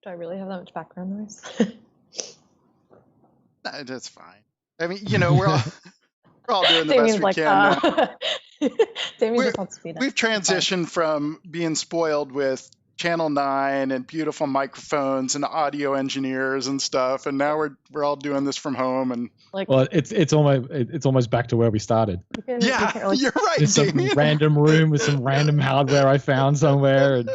Do I really have that much background noise? That's fine. I mean, you know, we're all doing the best we can now. Damien just wants to be We've transitioned from being spoiled with Channel 9 and beautiful microphones and audio engineers and stuff, and now we're all doing this from home. And well, it's almost back to where we started. Yeah, you're right. Just some random room with some random hardware I found somewhere. And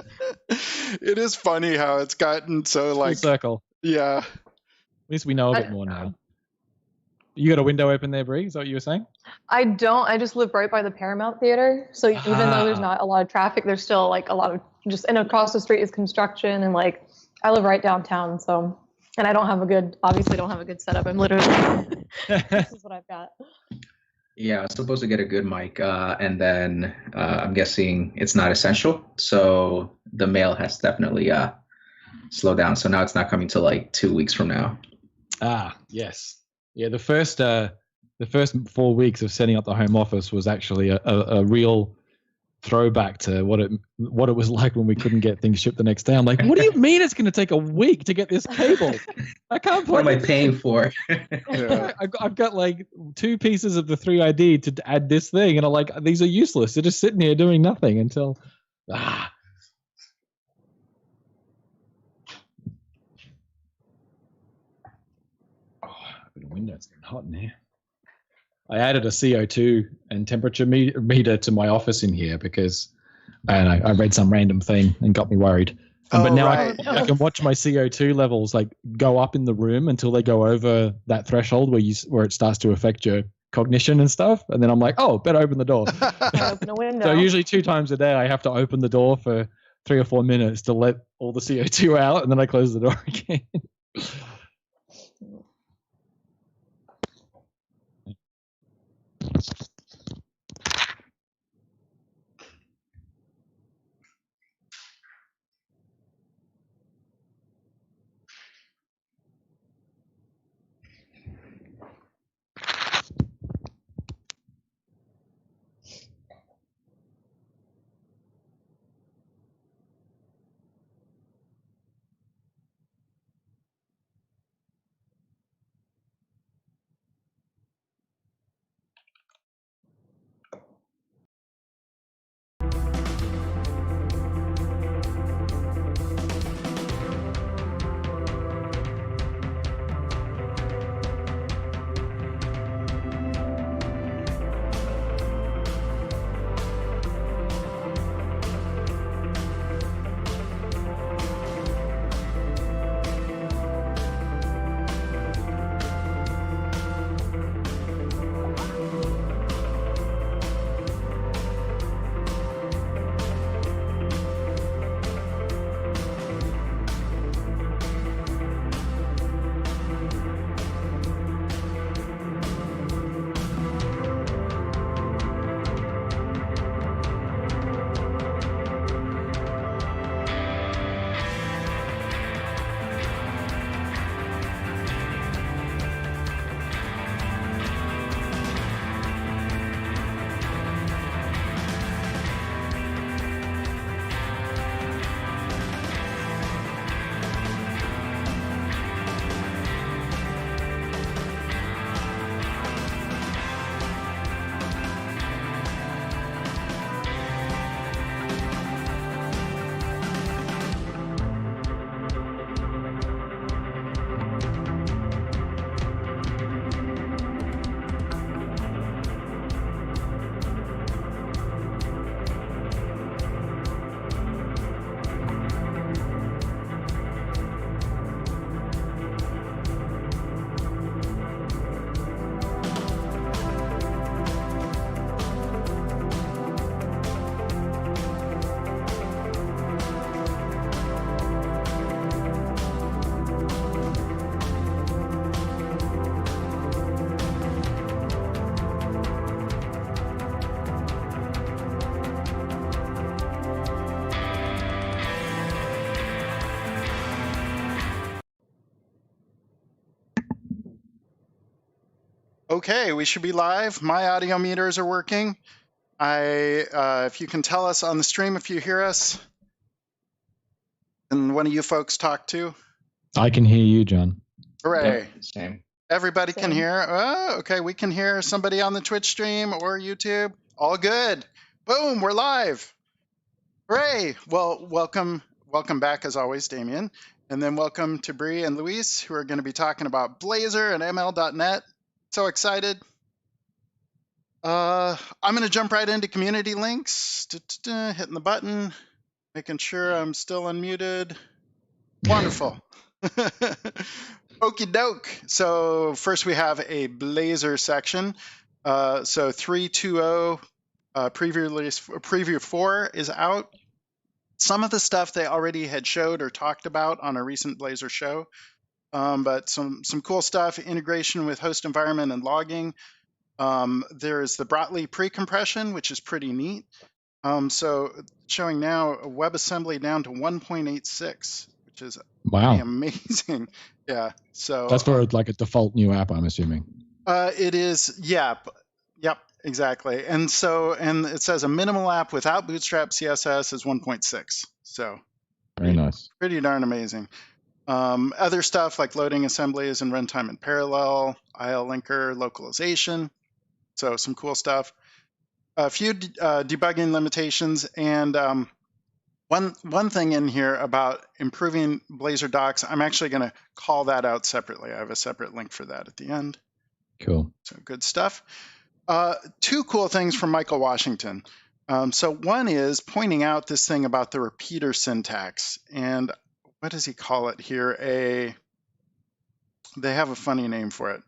it is funny how it's gotten so like full circle. Yeah. At least we know a bit more now. You got a window open there, Bree? Is that what you were saying? I don't. I just live right by the Paramount Theater. So even though there's not a lot of traffic, there's still like a lot of and across the street is construction. And like, I live right downtown. So, and I don't have obviously don't have a good setup. I'm literally, this is what I've got. Yeah, I was supposed to get a good mic. And then I'm guessing it's not essential. So the mail has definitely slowed down. So now it's not coming till like 2 weeks from now. Yes. Yeah, the first 4 weeks of setting up the home office was actually a real throwback to what it was like when we couldn't get things shipped the next day. I'm like, what do you mean it's going to take a week to get this cable? I can't. What am I paying for? I've got like 2 pieces of the 3ID to add this thing, and I'm like, these are useless. They're just sitting here doing nothing until. The window's getting hot in here. I added a CO2 and temperature meter to my office in here because I read some random thing and got me worried. But now I can watch my CO2 levels like go up in the room until they go over that threshold where it starts to affect your cognition and stuff. And then I'm like, oh, better open the door. Open a window. So usually 2 times a day I have to open the door for 3 or 4 minutes to let all the CO2 out, and then I close the door again. Okay, we should be live. My audio meters are working. If you can tell us on the stream if you hear us, Can one of you folks talk too? I can hear you, John. Hooray. Yep, same. Everybody can Same. hear. Oh, okay, we can hear somebody on the Twitch stream or YouTube. All good. Boom, we're live. Hooray. Well, welcome back as always, Damien. And then welcome to Bree and Luis, who are going to be talking about Blazor and ML.NET. So excited. I'm going to jump right into community links. Hitting the button, making sure I'm still unmuted. Wonderful. Okie doke. So first we have a Blazor section. So 3.2.0 preview 4 is out. Some of the stuff they already had showed or talked about on a recent Blazor show, but some cool stuff, integration with host environment and logging. There is the Brotli pre-compression, which is pretty neat. So showing now a WebAssembly down to 1.86, which is Wow. amazing. Yeah. So that's for like a default new app, I'm assuming. It is. Yep. Exactly. And it says a minimal app without Bootstrap CSS is 1.6. So very nice. Pretty darn amazing. Other stuff like loading assemblies and runtime in parallel, IL linker, localization. So some cool stuff. A few debugging limitations, and one thing in here about improving Blazor docs. I'm actually going to call that out separately. I have a separate link for that at the end. Cool. So good stuff. Two cool things from Michael Washington. So one is pointing out this thing about the repeater syntax, and what does he call it here? They have a funny name for it.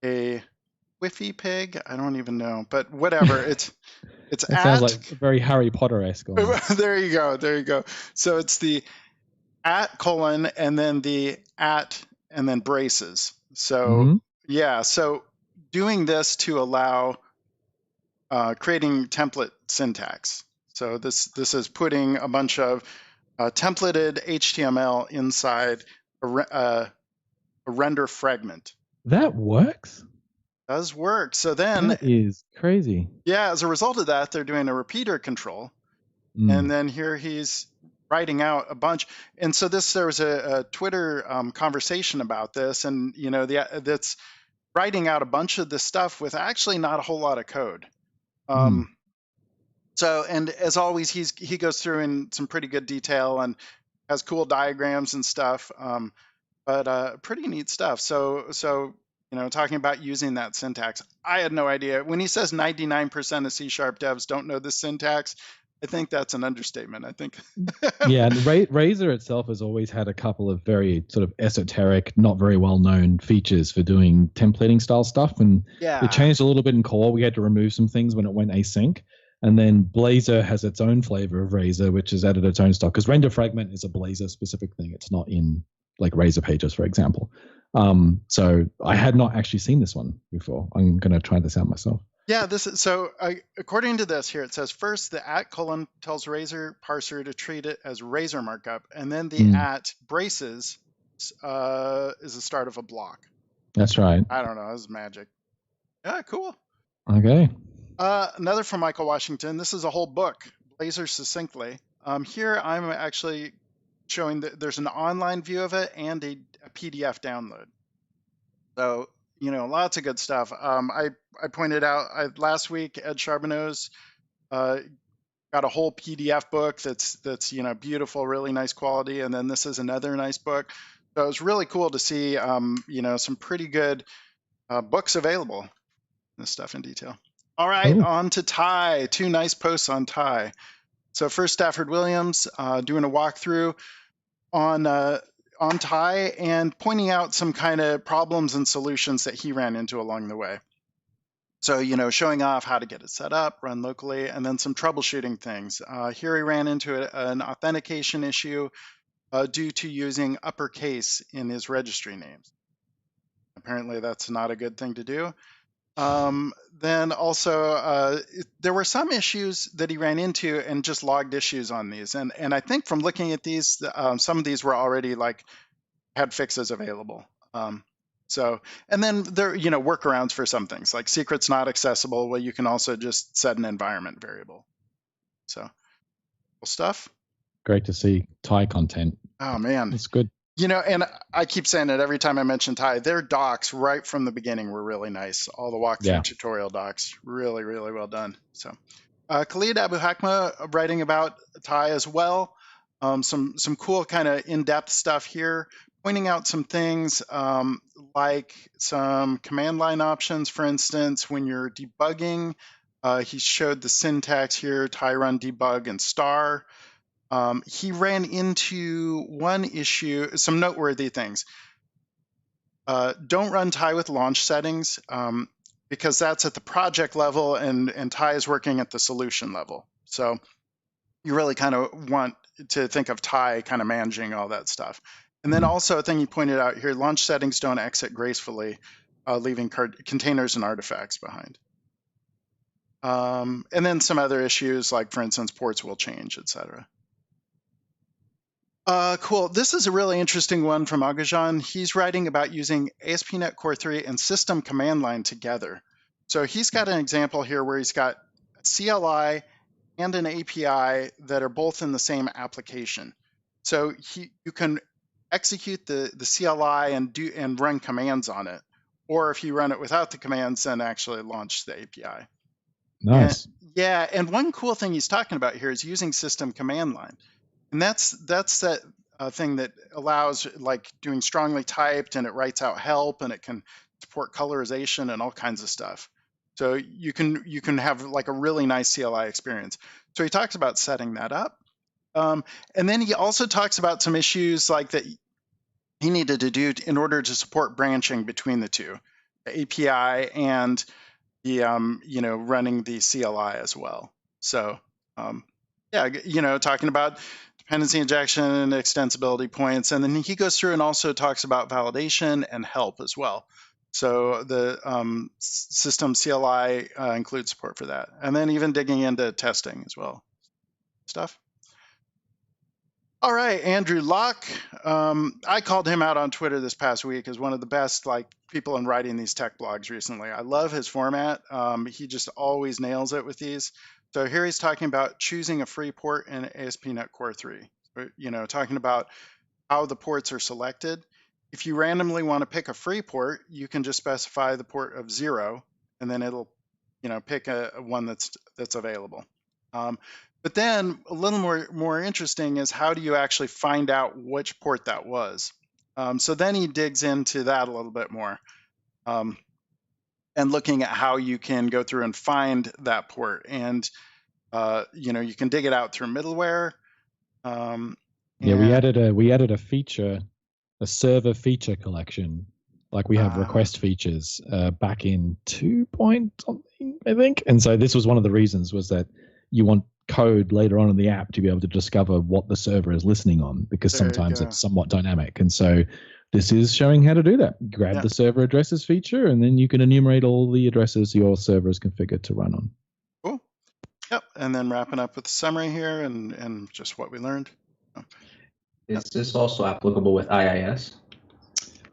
A Whiffy pig? I don't even know, but whatever. It sounds like very Harry Potter-esque. There you go. So it's the @ and then the @ and then braces. So yeah, so doing this to allow creating template syntax. So this is putting a bunch of templated HTML inside a render fragment. That works? Does work. So then that is crazy. Yeah, as a result of that, they're doing a repeater control. And then here he's writing out a bunch. And so there was a Twitter conversation about this, and that's writing out a bunch of this stuff with actually not a whole lot of code. So, and as always, he goes through in some pretty good detail and has cool diagrams and stuff, but pretty neat stuff. So talking about using that syntax, I had no idea. When he says 99% of C# devs don't know this syntax, I think that's an understatement. I think. Yeah, and Razor itself has always had a couple of very sort of esoteric, not very well-known features for doing templating style stuff. And it changed a little bit in core. We had to remove some things when it went async. And then Blazor has its own flavor of Razor, which has added its own stuff. Because render fragment is a Blazor specific thing. It's not in like Razor pages, for example. So I had not actually seen this one before. I'm going to try this out myself. Yeah, according to this here, it says first the @ tells Razor parser to treat it as Razor markup, and then the @ braces is the start of a block. That's right. I don't know. This is magic. Yeah, cool. Okay. Another from Michael Washington. This is a whole book, Blazor Succinctly. Here I'm actually showing that there's an online view of it and a PDF download. So, lots of good stuff. I pointed out last week, Ed Charbonneau's got a whole PDF book that's beautiful, really nice quality, and then this is another nice book. So it was really cool to see some pretty good books available. This stuff in detail. All right, on to Thai. Two nice posts on Thai. So first, Stafford Williams doing a walkthrough on Thai and pointing out some kind of problems and solutions that he ran into along the way. So, showing off how to get it set up, run locally, and then some troubleshooting things. Here he ran into an authentication issue due to using uppercase in his registry names. Apparently, that's not a good thing to do. Then also, there were some issues that he ran into and just logged issues on these. And I think from looking at these, some of these were already had fixes available. And then there, workarounds for some things like secrets not accessible. Well, you can also just set an environment variable. So cool stuff. Great to see Thai content Oh, man. That's good. And I keep saying it every time I mention Thai. Their docs right from the beginning were really nice. All the walkthrough tutorial docs, really, really well done. So, Khalid Abu Hakma writing about Thai as well. Some cool kind of in-depth stuff here, pointing out some things like some command line options. For instance, when you're debugging, he showed the syntax here: Thai run debug and star. He ran into one issue, some noteworthy things. Don't run Thai with launch settings because that's at the project level and Thai is working at the solution level. So you really kind of want to think of Thai kind of managing all that stuff. And then also a thing you pointed out here, launch settings don't exit gracefully, leaving containers and artifacts behind. And then some other issues like, for instance, ports will change, etc. Cool. This is a really interesting one from Agajan. He's writing about using ASP.NET Core 3 and system command line together. So he's got an example here where he's got a CLI and an API that are both in the same application. So you can execute the CLI and run commands on it. Or if you run it without the commands, then actually launch the API. Nice. And one cool thing he's talking about here is using system command line. And that's that thing that allows like doing strongly typed, and it writes out help, and it can support colorization and all kinds of stuff. So you can have like a really nice CLI experience. So he talks about setting that up. And then he also talks about some issues like that he needed to do in order to support branching between the two, the API and the running the CLI as well. So talking about dependency injection and extensibility points. And then he goes through and also talks about validation and help as well. So the system CLI includes support for that. And then even digging into testing as well. Stuff. All right, Andrew Locke. I called him out on Twitter this past week as one of the best people in writing these tech blogs recently. I love his format. He just always nails it with these. So here he's talking about choosing a free port in ASP.NET Core 3. Talking about how the ports are selected. If you randomly want to pick a free port, you can just specify the port of 0, and then it'll, pick a one that's available. But then a little more interesting is how do you actually find out which port that was? So then he digs into that a little bit more. And looking at how you can go through and find that port, and you can dig it out through middleware. We added a feature, a server feature collection, like we have request features back in 2 point something, I think. And so this was one of the reasons, was that you want code later on in the app to be able to discover what the server is listening on, because sometimes it's somewhat dynamic. And so this is showing how to do that. Grab the server addresses feature, and then you can enumerate all the addresses your server is configured to run on. Cool. Yep. And then wrapping up with the summary here and just what we learned. Is this also applicable with IIS?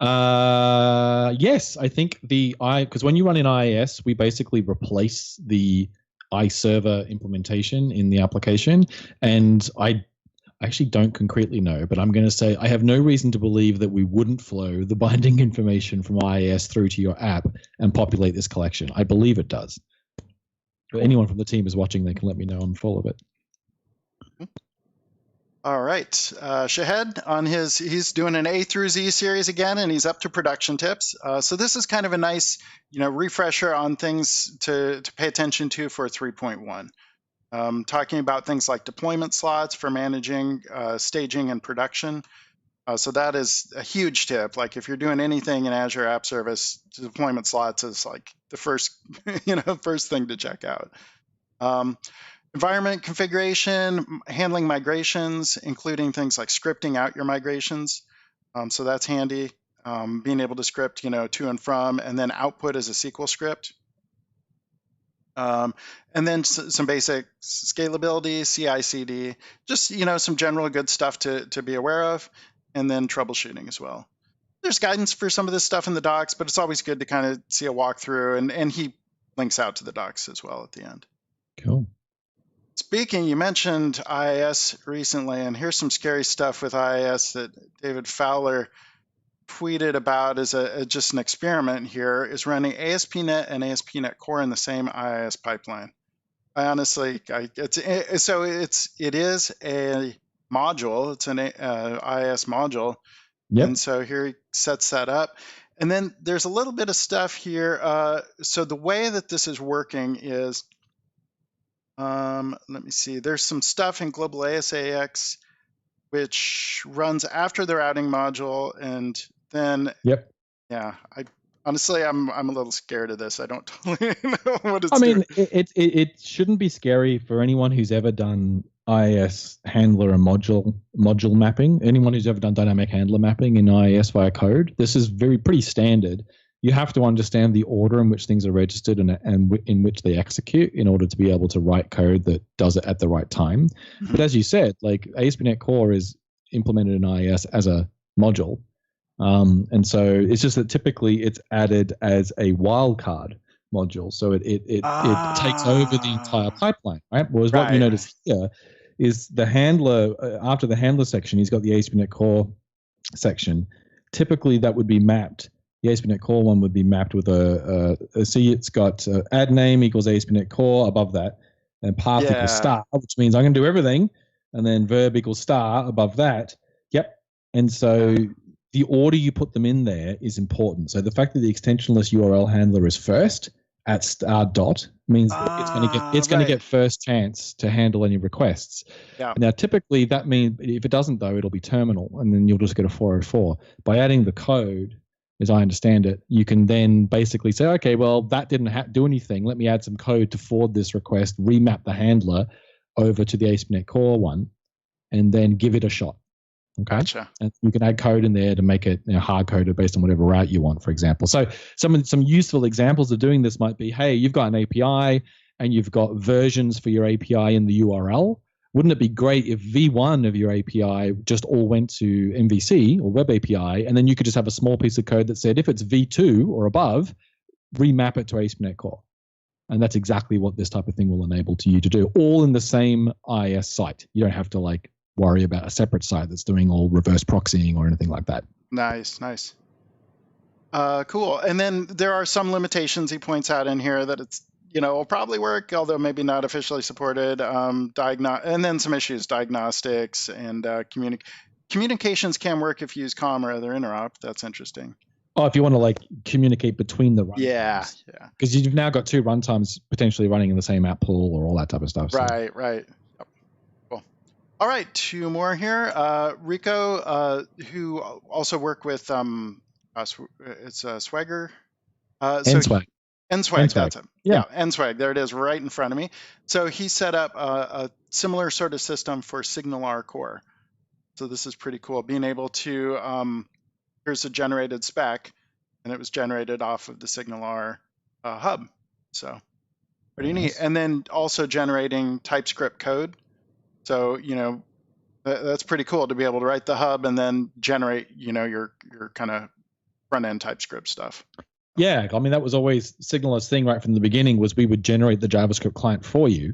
Yes, I think because when you run in IIS, we basically replace the iServer implementation in the application, and I actually don't concretely know, but I'm going to say I have no reason to believe that we wouldn't flow the binding information from IIS through to your app and populate this collection. I believe it does. If anyone from the team is watching, they can let me know I'm full of it. All right, Shahed on he's doing an A through Z series again, and he's up to production tips. So this is kind of a nice, refresher on things to pay attention to for 3.1. Talking about things like deployment slots for managing staging and production. So that is a huge tip. Like if you're doing anything in Azure App Service, deployment slots is like the first, first thing to check out. Environment configuration, handling migrations, including things like scripting out your migrations. So that's handy. Being able to script, to and from, and then output as a SQL script. And then some basic scalability, CI/CD, just, some general good stuff to be aware of, and then troubleshooting as well. There's guidance for some of this stuff in the docs, but it's always good to kind of see a walkthrough, and he links out to the docs as well at the end. Cool. speaking, you mentioned IIS recently, and here's some scary stuff with IIS that David Fowler tweeted about as just an experiment here, is running ASP.NET and ASP.NET Core in the same IIS pipeline. I honestly, it is a module. It's an IIS module. Yep. And so here he sets that up. And then there's a little bit of stuff here. So the way that this is working is, let me see, there's some stuff in global ASAX which runs after the routing module, and then Yep. yeah, honestly I'm a little scared of this. I don't totally know what it's I mean, doing. it shouldn't be scary for anyone who's ever done IIS handler and module mapping. Anyone who's ever done dynamic handler mapping in IIS via code, this is pretty standard. You have to understand the order in which things are registered and in which they execute in order to be able to write code that does it at the right time. Mm-hmm. But as you said, like ASP.NET Core is implemented in IIS as a module. And so it's just that typically it's added as a wildcard module. So it takes over the entire pipeline, right? Whereas what you notice here is the handler, after the handler section, he's got the ASP.NET Core section. Typically that would be mapped. The ASP.NET Core one would be mapped with see, it's got add name equals ASP.NET Core above that, and path equals star, which means I'm going to do everything, and then verb equals star above that. Yep. And so the order you put them in there is important. So the fact that the extensionless URL handler is first at star dot means that it's going to get first chance to handle any requests. Yeah. Now, typically that means if it doesn't, though, it'll be terminal, and then you'll just get a 404. By adding the code, as I understand it, you can then basically say, okay, well, that didn't do anything. Let me add some code to forward this request, remap the handler over to the ASP.NET Core one, and then give it a shot. Okay. Gotcha. And you can add code in there to make it hard coded based on whatever route you want, for example. So some useful examples of doing this might be, hey, you've got an API and you've got versions for your API in the URL. Wouldn't it be great if V1 of your API just all went to MVC or Web API, and then you could just have a small piece of code that said, if it's V2 or above, remap it to ASP.NET Core. And that's exactly what this type of thing will enable to you to do, all in the same IIS site. You don't have to worry about a separate site that's doing all reverse proxying or anything like that. Nice. Cool. And then there are some limitations he points out in here that it's, will probably work, although maybe not officially supported. And then some issues, diagnostics and communications can work if you use COM or other interop. That's interesting. Oh, if you want to communicate between the runtimes. Yeah. Because you've now got two runtimes potentially running in the same app pool or all that type of stuff. So. Right. Yep. Cool. All right, two more here. Rico, who also work with it's Swagger. Nswag. Nswag, that's it. Yeah, Nswag. There it is, right in front of me. So he set up a similar sort of system for SignalR Core. So this is pretty cool. Being able to here's a generated spec, and it was generated off of the SignalR hub. So pretty neat. And then also generating TypeScript code. So that's pretty cool to be able to write the hub and then generate your kind of front end TypeScript stuff. Yeah, I mean, that was always Signal's thing right from the beginning, was we would generate the JavaScript client for you.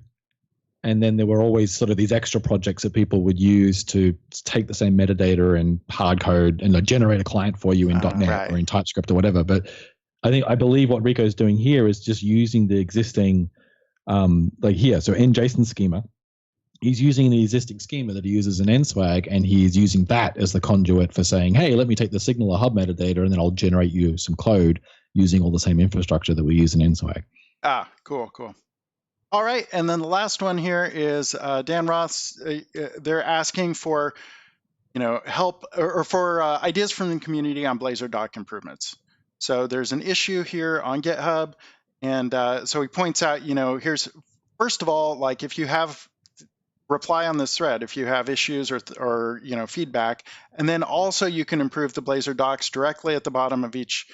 And then there were always sort of these extra projects that people would use to take the same metadata and hard code and generate a client for you in .NET or in TypeScript or whatever. But I believe what Rico's doing here is just using the existing, here, so in JSON schema, he's using the existing schema that he uses in Nswag, and he's using that as the conduit for saying, hey, let me take the Signal or hub metadata, and then I'll generate you some code using all the same infrastructure that we use in Nswag. Cool. All right, and then the last one here is Dan Roth's. They're asking for, help or for ideas from the community on Blazor doc improvements. So there's an issue here on GitHub, and so he points out, here's first of all, if you have reply on this thread if you have issues or feedback, and then also you can improve the Blazor docs directly at the bottom of each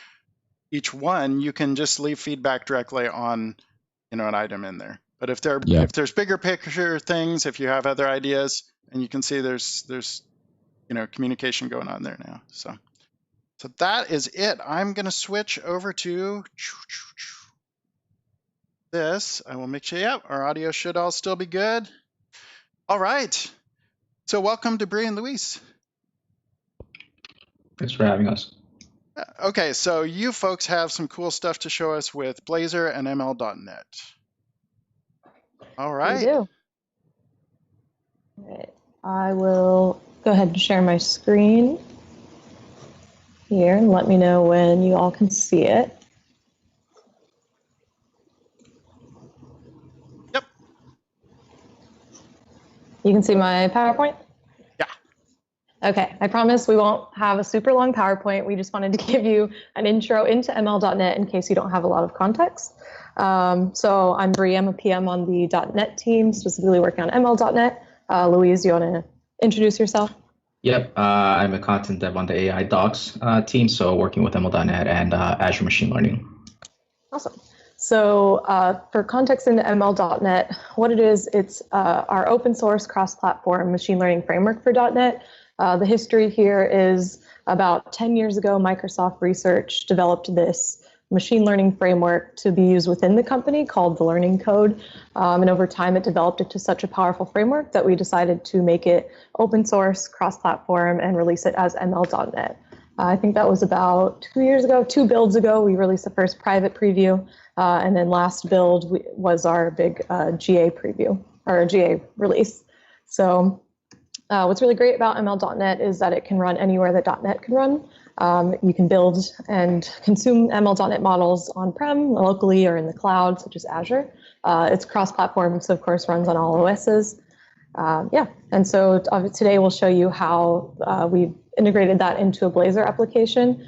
one. You can just leave feedback directly on an item in there. But if there's bigger picture things, if you have other ideas, and you can see there's communication going on there now. So that is it. I'm going to switch over to this. I will make sure, our audio should all still be good. All right. So welcome to Bree and Luis. Thanks for having us. Okay, so you folks have some cool stuff to show us with Blazor and ML.NET. All right. We do. All right. I will go ahead and share my screen here and let me know when you all can see it. Yep. You can see my PowerPoint? Yeah. Okay, I promise we won't have a super long PowerPoint. We just wanted to give you an intro into ML.NET in case you don't have a lot of context. So I'm Bree, I'm a PM on the .NET team, specifically working on ML.NET. Louise, you want to introduce yourself? Yep, I'm a content dev on the AI docs team, so working with ML.NET and Azure Machine Learning. Awesome. So for context into ML.NET, what it is, it's our open source cross-platform machine learning framework for .NET. The history here is about 10 years ago, Microsoft Research developed this machine learning framework to be used within the company called the Learning Code. And over time, it developed it to such a powerful framework that we decided to make it open source, cross-platform, and release it as ML.NET. I think that was about 2 years ago, 2 builds ago, we released the first private preview. And then last build was our big GA preview, or GA release. So what's really great about ML.NET is that it can run anywhere that .NET can run. You can build and consume ML.NET models on-prem, locally, or in the cloud, such as Azure. It's cross-platform, so of course runs on all OSs. And so today we'll show you how we've integrated that into a Blazor application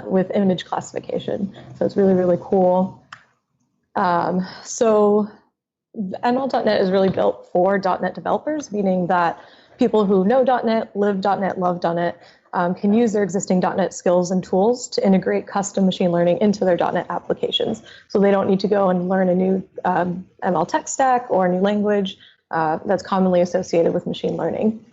with image classification. So it's really, really cool. So ML.NET is really built for .NET developers, meaning that people who know .NET, live .NET, love .NET, can use their existing .NET skills and tools to integrate custom machine learning into their .NET applications. So they don't need to go and learn a new ML tech stack or a new language that's commonly associated with machine learning.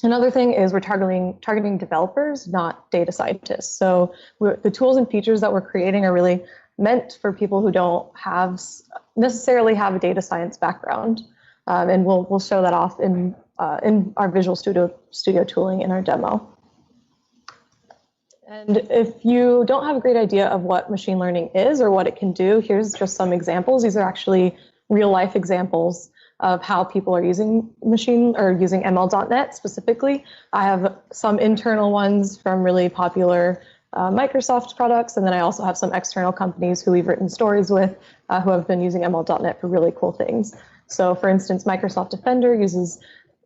Another thing is we're targeting developers, not data scientists. So the tools and features that we're creating are really meant for people who don't necessarily have a data science background. And we'll show that off in our Visual Studio tooling in our demo. And if you don't have a great idea of what machine learning is or what it can do, here's just some examples. These are actually real life examples of how people are using using ML.NET specifically. I have some internal ones from really popular Microsoft products, and then I also have some external companies who we've written stories with who have been using ML.NET for really cool things. So for instance, Microsoft Defender uses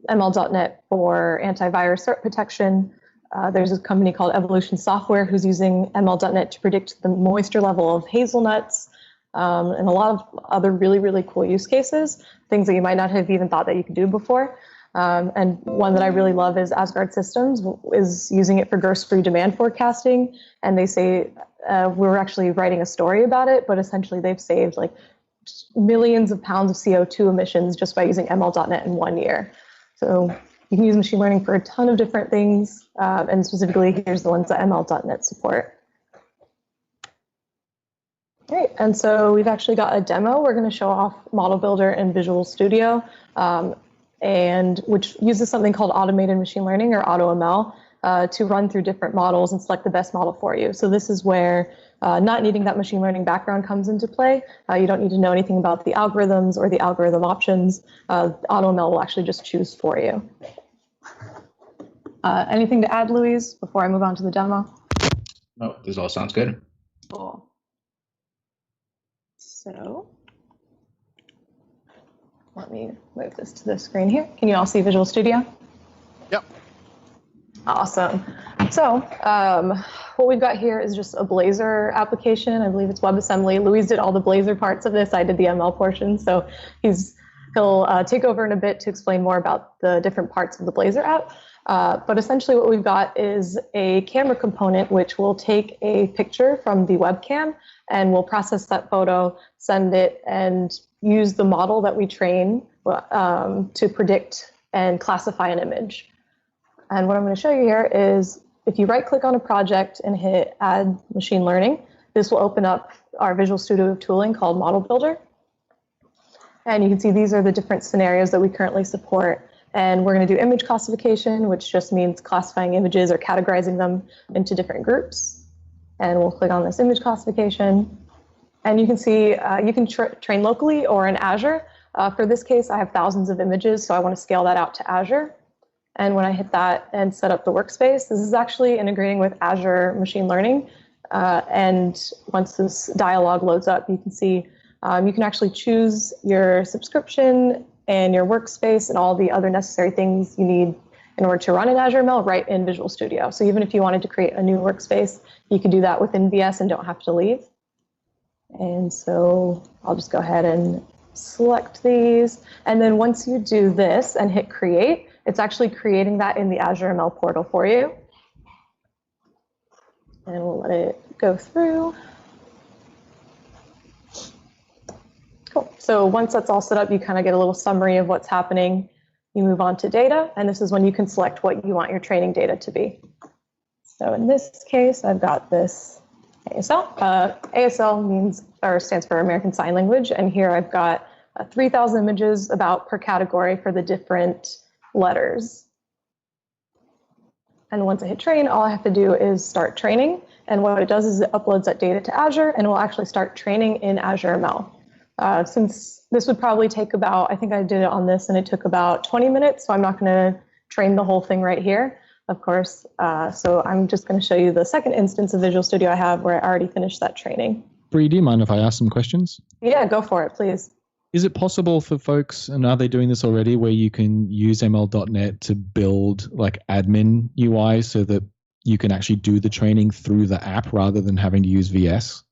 ML.NET for antivirus threat protection. There's a company called Evolution Software who's using ML.NET to predict the moisture level of hazelnuts, and a lot of other really, really cool use cases, things that you might not have even thought that you could do before. And one that I really love is Asgard Systems is using it for burst-free demand forecasting. And they say, we're actually writing a story about it, but essentially they've saved like millions of pounds of CO2 emissions just by using ML.NET in 1 year. So you can use machine learning for a ton of different things. And specifically, here's the ones that ML.NET support. Great, and so we've actually got a demo. We're going to show off Model Builder and Visual Studio, and which uses something called automated machine learning, or AutoML, to run through different models and select the best model for you. So this is where not needing that machine learning background comes into play. You don't need to know anything about the algorithms or the algorithm options. AutoML will actually just choose for you. Anything to add, Louise, before I move on to the demo? Oh, this all sounds good. Cool. So let me move this to the screen here. Can you all see Visual Studio? Yep. Awesome. So what we've got here is just a application. I believe it's WebAssembly. Louise did all the Blazor parts of this. I did the ML portion. So he'll take over in a bit to explain more about the different parts of the Blazor app. But essentially what we've got is a camera component which will take a picture from the webcam and we'll process that photo, send it, and use the model that we train to predict and classify an image. And what I'm going to show you here is if you right-click on a project and hit Add Machine Learning, this will open up our Visual Studio tooling called Model Builder. And you can see these are the different scenarios that we currently support. And we're going to do image classification, which just means classifying images or categorizing them into different groups. And we'll click on this image classification. And you can see you can train locally or in Azure. For this case, I have thousands of images, so I want to scale that out to Azure. And when I hit that and set up the workspace, this is actually integrating with Azure Machine Learning. And once this dialog loads up, you can see you can actually choose your subscription and your workspace and all the other necessary things you need in order to run an Azure ML right in Visual Studio. So even if you wanted to create a new workspace, you can do that within VS and don't have to leave. And so I'll just go ahead and select these. And then once you do this and hit create, it's actually creating that in the Azure ML portal for you. And we'll let it go through. Cool. So once that's all set up, you kind of get a little summary of what's happening. You move on to data, and this is when you can select what you want your training data to be. So in this case, I've got this ASL. ASL means, or stands for American Sign Language, and here I've got 3,000 images about per category for the different letters. And once I hit train, all I have to do is start training. And what it does is it uploads that data to Azure, and it will actually start training in Azure ML. Since this would probably take about, I think I did it on this, and it took about 20 minutes, so I'm not going to train the whole thing right here, of course. So I'm just going to show you the second instance of Visual Studio I have where I already finished that training. Bree, do you mind if I ask some questions? Yeah, go for it, please. Is it possible for folks, and are they doing this already, where you can use ML.NET to build like admin UI so that you can actually do the training through the app rather than having to use VS?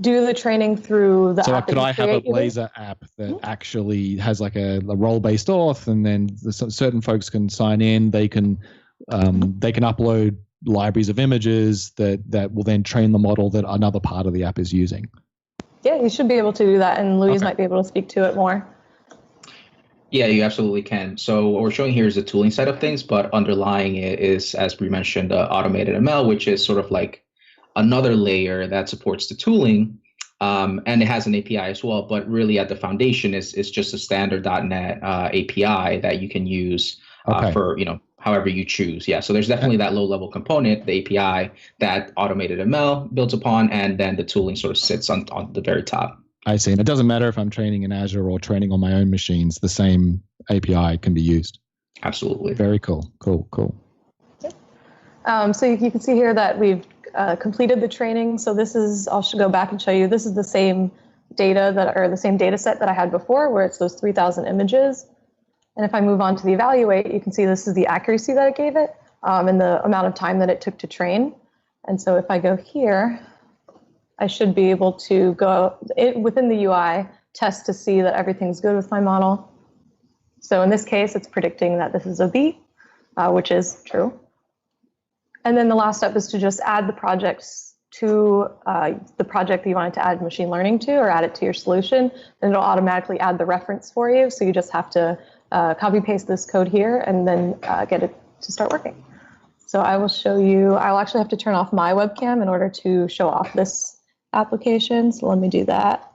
Do the training through the app. So like, could I have a Blazor Blazor app that actually has like a role-based auth, and then certain folks can sign in, they can upload libraries of images that will then train the model that another part of the app is using? Yeah, you should be able to do that, and Louise might be able to speak to it more. Yeah, you absolutely can. So what we're showing here is the tooling side of things, but underlying it is, as we mentioned, automated ML, which is sort of like another layer that supports the tooling, and it has an API as well. But really, at the foundation is just a standard .NET API that you can use for however you choose. Yeah, so there's definitely that low-level component, the API that automated ML builds upon, and then the tooling sort of sits on the very top. I see. And it doesn't matter if I'm training in Azure or training on my own machines, the same API can be used. Absolutely. Very cool. Cool. So you can see here that we've completed the training. So this is, I'll go back and show you, this is the same data the same data set that I had before, where it's those 3,000 images. And if I move on to the evaluate, you can see this is the accuracy that it gave it and the amount of time that it took to train. And so if I go here, I should be able to go within the UI, test to see that everything's good with my model. So in this case, it's predicting that this is a B, which is true. And then the last step is to just add the projects to the project that you wanted to add machine learning to, or add it to your solution, and it'll automatically add the reference for you. So you just have to copy paste this code here and then get it to start working. So I will show you, I'll actually have to turn off my webcam in order to show off this application. So let me do that.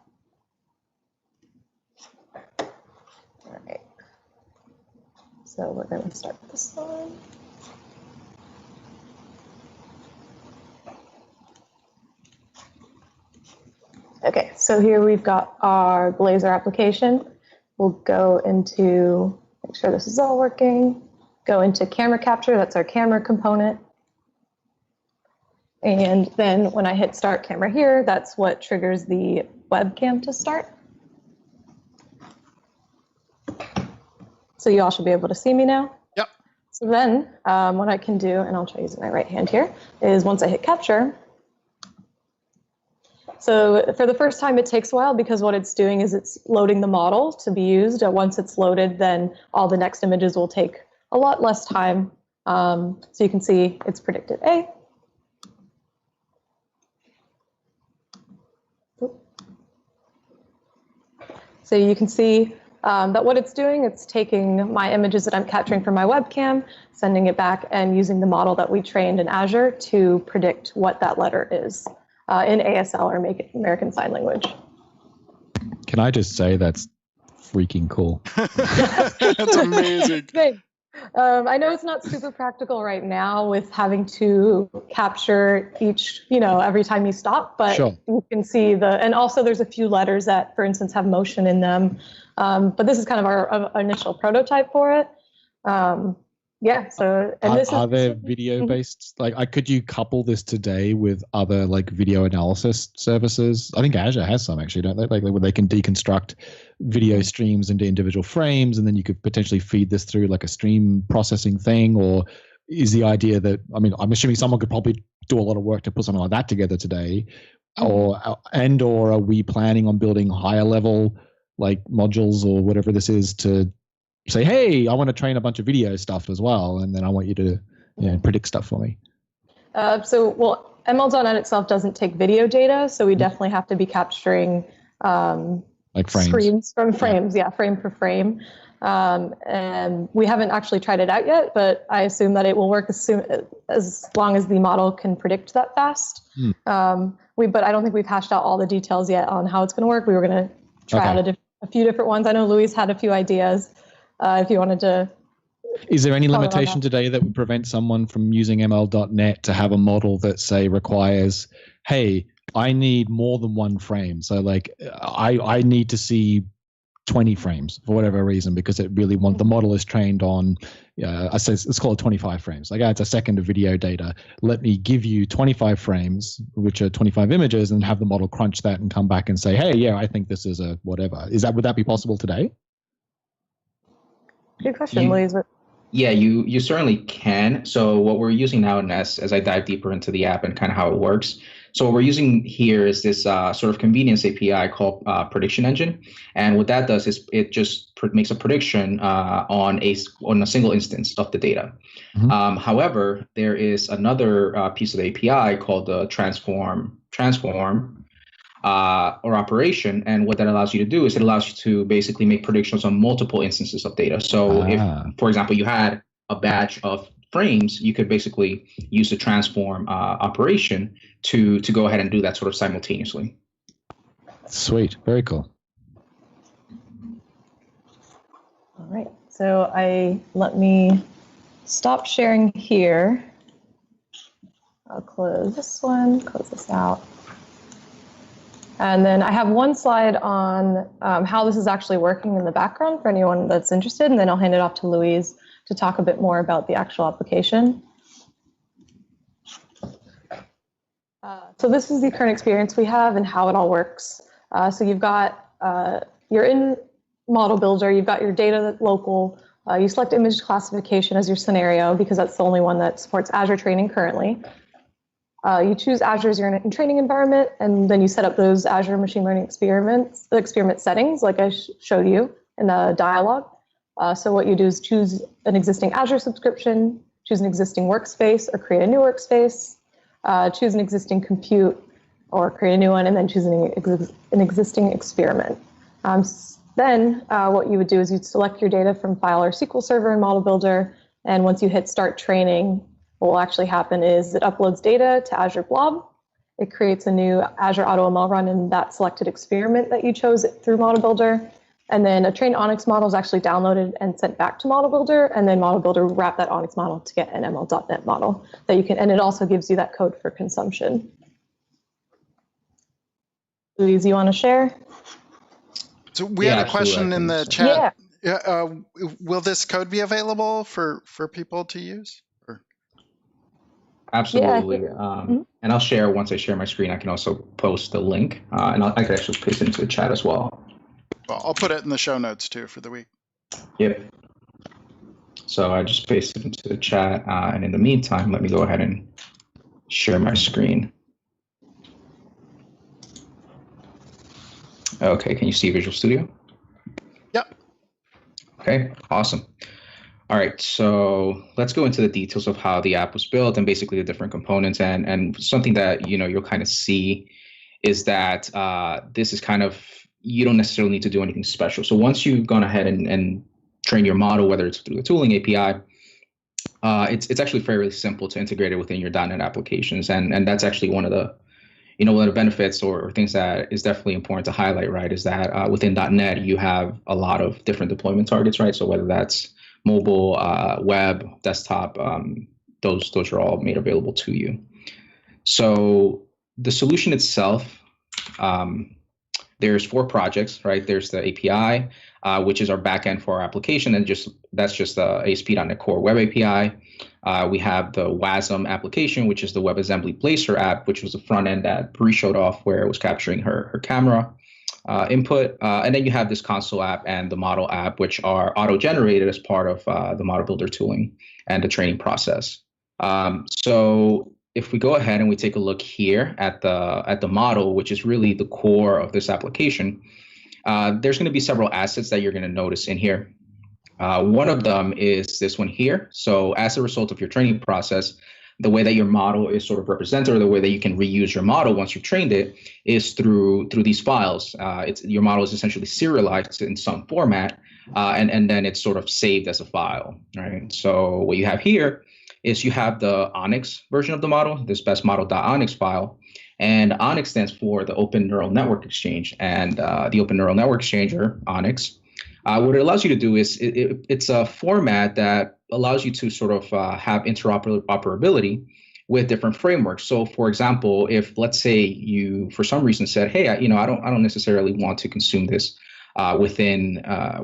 All right. So we're going to start this one. Okay, so here we've got our Blazor application. We'll go into, make sure this is all working, go into camera capture, that's our camera component. And then when I hit start camera here, that's what triggers the webcam to start. So you all should be able to see me now. Yep. So then what I can do, and I'll try using my right hand here, is once I hit capture, so for the first time, it takes a while because what it's doing is it's loading the model to be used. Once it's loaded, then all the next images will take a lot less time. So you can see it's predicted A. So you can see that what it's doing, it's taking my images that I'm capturing from my webcam, sending it back, and using the model that we trained in Azure to predict what that letter is. In ASL, or American Sign Language. Can I just say that's freaking cool? That's amazing. Great. I know it's not super practical right now with having to capture each, every time you stop, but Sure. You can see and also there's a few letters that, for instance, have motion in them. But this is kind of our initial prototype for it. Yeah. So, and are there video based, could you couple this today with other video analysis services? I think Azure has some actually, don't they? Where they can deconstruct video streams into individual frames, and then you could potentially feed this through a stream processing thing. Or is the idea that, I'm assuming someone could probably do a lot of work to put something like that together today, or are we planning on building higher level modules or whatever this is to say, hey, I want to train a bunch of video stuff as well, and then I want you to predict stuff for me? ML.NET itself doesn't take video data, so we definitely have to be capturing frames. Screens from frames, frame per frame. And we haven't actually tried it out yet, but I assume that it will work as long as the model can predict that fast. But I don't think we've hashed out all the details yet on how it's going to work. We were going to try out a few different ones. I know Louise had a few ideas. If you wanted to. Is there any limitation today that would prevent someone from using ML.NET to have a model that, say, requires, hey, I need more than one frame. So I need to see 20 frames for whatever reason, because it really the model is trained on, let's call it 25 frames. It's a second of video data. Let me give you 25 frames, which are 25 images, and have the model crunch that and come back and say, hey, yeah, I think this is a whatever. Would that be possible today? Good question, Louise. Yeah, you certainly can. So what we're using now as I dive deeper into the app and kind of how it works. So what we're using here is this sort of convenience API called Prediction Engine. And what that does is it just makes a prediction on a single instance of the data. However, there is another piece of the API called the transform or operation. And what that allows you to do is it allows you to basically make predictions on multiple instances of data. So if, for example, you had a batch of frames, you could basically use the transform operation to go ahead and do that sort of simultaneously. Sweet. Very cool. All right. So let me stop sharing here. I'll close this one, close this out. And then I have one slide on how this is actually working in the background for anyone that's interested, and then I'll hand it off to Louise to talk a bit more about the actual application. So this is the current experience we have and how it all works. So you've got, you're in Model Builder, you've got your data local, you select image classification as your scenario because that's the only one that supports Azure training currently. You choose Azure as your training environment, and then you set up those Azure machine learning experiment settings like I showed you in the dialog. So what you do is choose an existing Azure subscription, choose an existing workspace or create a new workspace, choose an existing compute or create a new one, and then choose an existing experiment. Then what you would do is you'd select your data from file or SQL Server in Model Builder, and once you hit start training, what will actually happen is it uploads data to Azure Blob. It creates a new Azure AutoML run in that selected experiment that you chose through Model Builder. And then a trained Onix model is actually downloaded and sent back to Model Builder. And then Model Builder will wrap that Onix model to get an ML.NET model that you can, and it also gives you that code for consumption. Louise, you want to share? So we had a question in the chat. Will this code be available for people to use? Absolutely. And I'll share, once I share my screen, I can also post the link, and I can actually paste it into the chat as well. Well, I'll put it in the show notes too for the week. Yep. So I just pasted it into the chat, and in the meantime, let me go ahead and share my screen. Okay, can you see Visual Studio? Yep. Okay, awesome. All right, so let's go into the details of how the app was built and basically the different components. And something that you'll kind of see is that this is kind of, you don't necessarily need to do anything special. So once you've gone ahead and train your model, whether it's through the tooling API, it's actually fairly simple to integrate it within your .NET applications. And that's actually one of the one of the benefits or things that is definitely important to highlight, right, is that within .NET, you have a lot of different deployment targets, right? So whether that's mobile, web, desktop, those are all made available to you. So the solution itself, there's 4 projects, right? There's the API, which is our backend for our application, and that's just the ASP.NET Core Web API. We have the WASM application, which is the WebAssembly Blazor app, which was the front end that Bree showed off, where it was capturing her camera input. And then you have this console app and the model app, which are auto-generated as part of the model builder tooling and the training process. So if we go ahead and we take a look here at the model, which is really the core of this application, there's going to be several assets that you're going to notice in here. One of them is this one here. So as a result of your training process, the way that your model is sort of represented, or the way that you can reuse your model once you've trained it, is through these files. Your model is essentially serialized in some format, and then it's sort of saved as a file, right? So what you have here is you have the Onix version of the model, this bestmodel.onix file, and Onix stands for the Open Neural Network Exchange, and the Open Neural Network Exchanger, Onix. What it allows you to do is it's a format that allows you to sort of have interoperability with different frameworks. So, for example, if let's say you for some reason said, "Hey, I don't necessarily want to consume this within a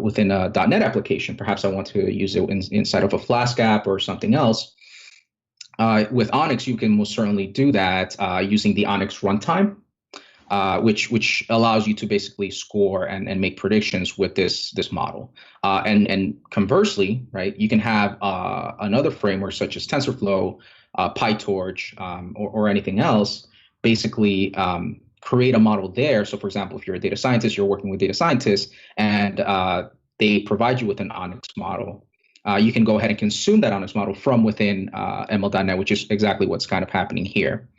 .NET application. Perhaps I want to use it inside of a Flask app or something else." With Onix, you can most certainly do that using the Onix runtime. Which allows you to basically score and make predictions with this model. And conversely, right, you can have another framework such as TensorFlow, PyTorch, or anything else, basically create a model there. So for example, if you're a data scientist, you're working with data scientists, and they provide you with an Onix model. You can go ahead and consume that Onix model from within ML.NET, which is exactly what's kind of happening here.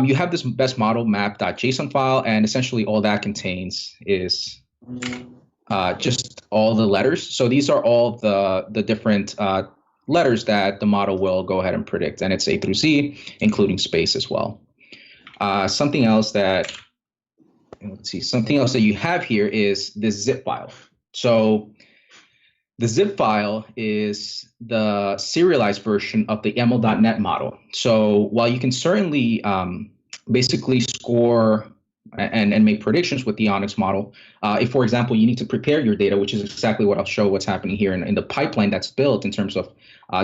You have this best model map.json file, and essentially all that contains is just all the letters. So these are all the different letters that the model will go ahead and predict, and it's A through Z, including space as well. Something else that you have here is this zip file. So the zip file is the serialized version of the ML.NET model. So while you can certainly basically score and make predictions with the Onix model, if, for example, you need to prepare your data, which is exactly what I'll show what's happening here in the pipeline that's built in terms of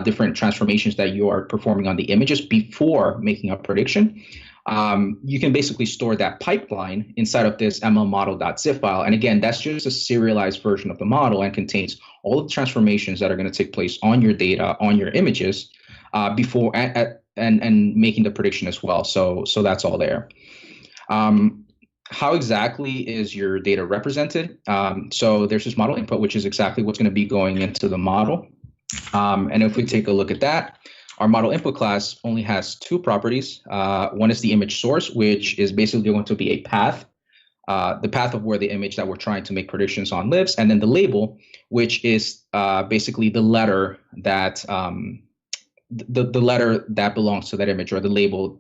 different transformations that you are performing on the images before making a prediction, you can basically store that pipeline inside of this mlmodel.zip file. And again, that's just a serialized version of the model and contains all of the transformations that are going to take place on your data, on your images, before and making the prediction as well. So that's all there. How exactly is your data represented? So there's this model input, which is exactly what's going to be going into the model. And if we take a look at that, our model input class only has 2 properties. One is the image source, which is basically going to be a path, the path of where the image that we're trying to make predictions on lives, and then the label, which is basically the letter that the letter that belongs to that image, or the label,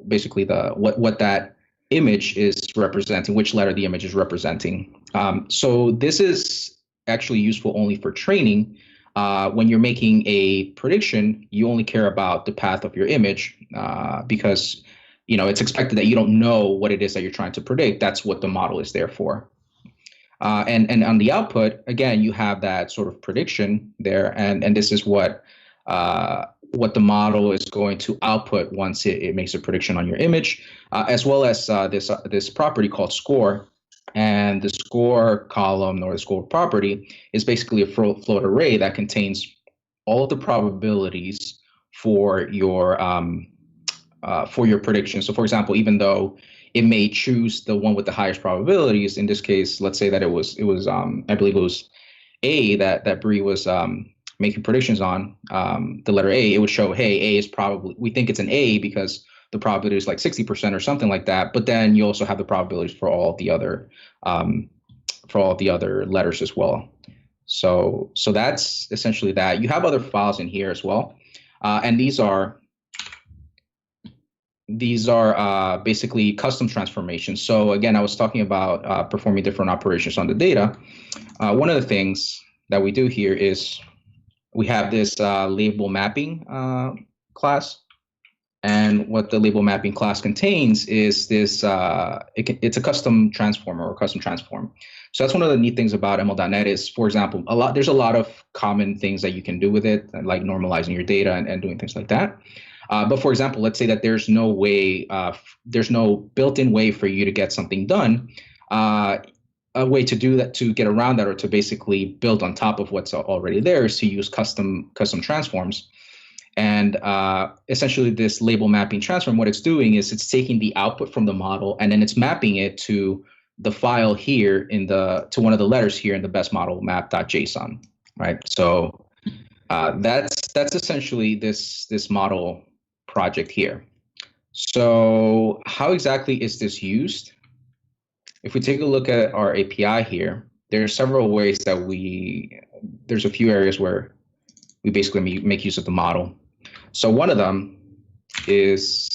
basically what that image is representing, which letter the image is representing. So this is actually useful only for training. When you're making a prediction, you only care about the path of your image because it's expected that you don't know what it is that you're trying to predict. That's what the model is there for. And on the output, again, you have that sort of prediction there, and this is what the model is going to output once it makes a prediction on your image, as well as this property called score. And the score column, or the score property, is basically a float array that contains all of the probabilities for your prediction. So, for example, even though it may choose the one with the highest probabilities, in this case, let's say that it was I believe it was A that Bree was making predictions on, the letter A, it would show, hey, A is probably, we think it's an A because the probability is like 60% or something like that. But then you also have the probabilities for all the other letters as well. So that's essentially that. You have other files in here as well, and these are these are basically custom transformations. So again, I was talking about performing different operations on the data. One of the things that we do here is we have this label mapping class. And what the label mapping class contains is this, it's a custom transformer or custom transform. So that's one of the neat things about ML.NET is, for example, there's a lot of common things that you can do with it, like normalizing your data and doing things like that. But for example, let's say that there's no way, there's no built-in way for you to get something done. A way to do that, to get around that, or to basically build on top of what's already there, is to use custom transforms. And essentially, this label mapping transform, what it's doing is it's taking the output from the model and then it's mapping it to the file here to one of the letters here in the best model map.json, right? So that's essentially this model project here. So how exactly is this used? If we take a look at our API here, there are several ways that there's a few areas where we basically make use of the model. So one of them is,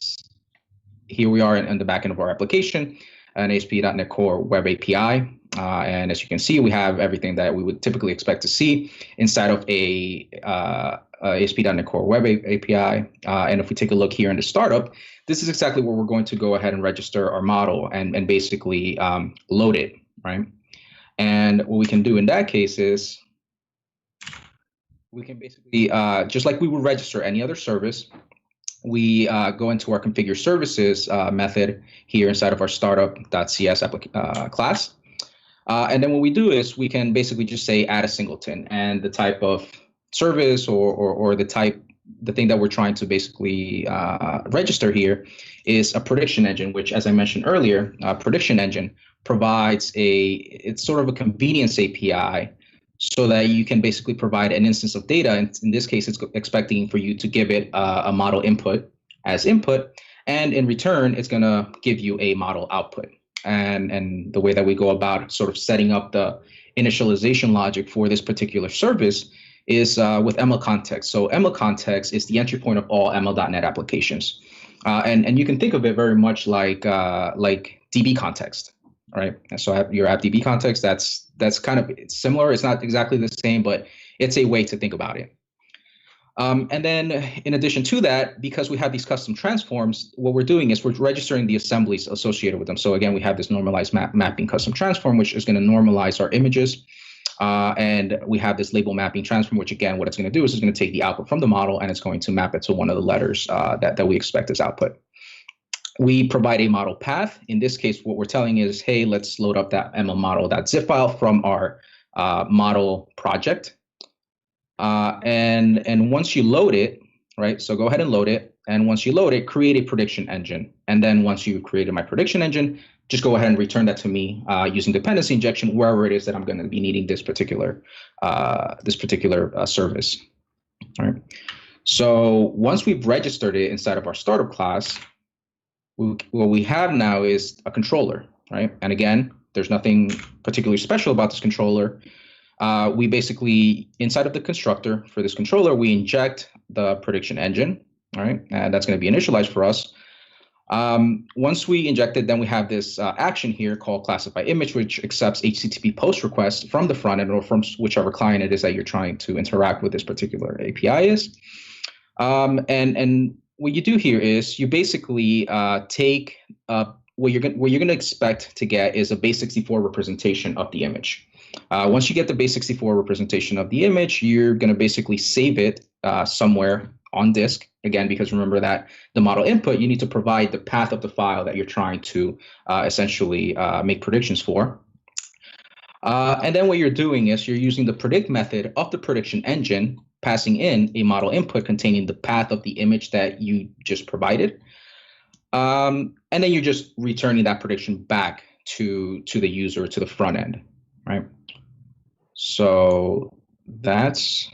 here we are in the backend of our application, an ASP.NET Core Web API. And as you can see, we have everything that we would typically expect to see inside of a ASP.NET Core Web API. And if we take a look here in the startup, this is exactly where we're going to go ahead and register our model and basically load it, right? And what we can do in that case is we can basically, just like we would register any other service, we go into our configure services method here inside of our startup.cs class. And then what we do is we can basically just say add a singleton, and the type of service or the thing that we're trying to basically register here is a prediction engine, which, as I mentioned earlier, prediction engine provides it's sort of a convenience API so that you can basically provide an instance of data. And in this case, it's expecting for you to give it a model input as input. And in return, it's going to give you a model output. And the way that we go about sort of setting up the initialization logic for this particular service is with ML context. So ML context is the entry point of all ML.NET applications. And you can think of it very much like DB context. Right. So your app DB context, that's kind of similar. It's not exactly the same, but it's a way to think about it. And then in addition to that, because we have these custom transforms, what we're doing is we're registering the assemblies associated with them. So again, we have this normalized mapping custom transform, which is going to normalize our images. And we have this label mapping transform, which again, what it's going to do is it's going to take the output from the model and it's going to map it to one of the letters that we expect as output. We provide a model path. In this case, what we're telling is, hey, let's load up that ML model.zip file from our model project. And once you load it, right, so go ahead and load it. And once you load it, create a prediction engine. And then once you've created my prediction engine, just go ahead and return that to me using dependency injection, wherever it is that I'm going to be needing this particular service. All right. So once we've registered it inside of our startup class, what we have now is a controller, right? And again, there's nothing particularly special about this controller. We basically, inside of the constructor for this controller, we inject the prediction engine, all right? And that's going to be initialized for us. Once we inject it, then we have this action here called classify image, which accepts HTTP post requests from the front end or from whichever client it is that you're trying to interact with this particular API is. And what you do here is you basically take what you're going to expect to get is a base64 representation of the image. Once you get the base64 representation of the image, you're going to basically save it somewhere on disk. Again, because remember that the model input, you need to provide the path of the file that you're trying to essentially make predictions for. And then what you're doing is you're using the predict method of the prediction engine, passing in a model input containing the path of the image that you just provided. And then you're just returning that prediction back to the user, to the front end, right? So that's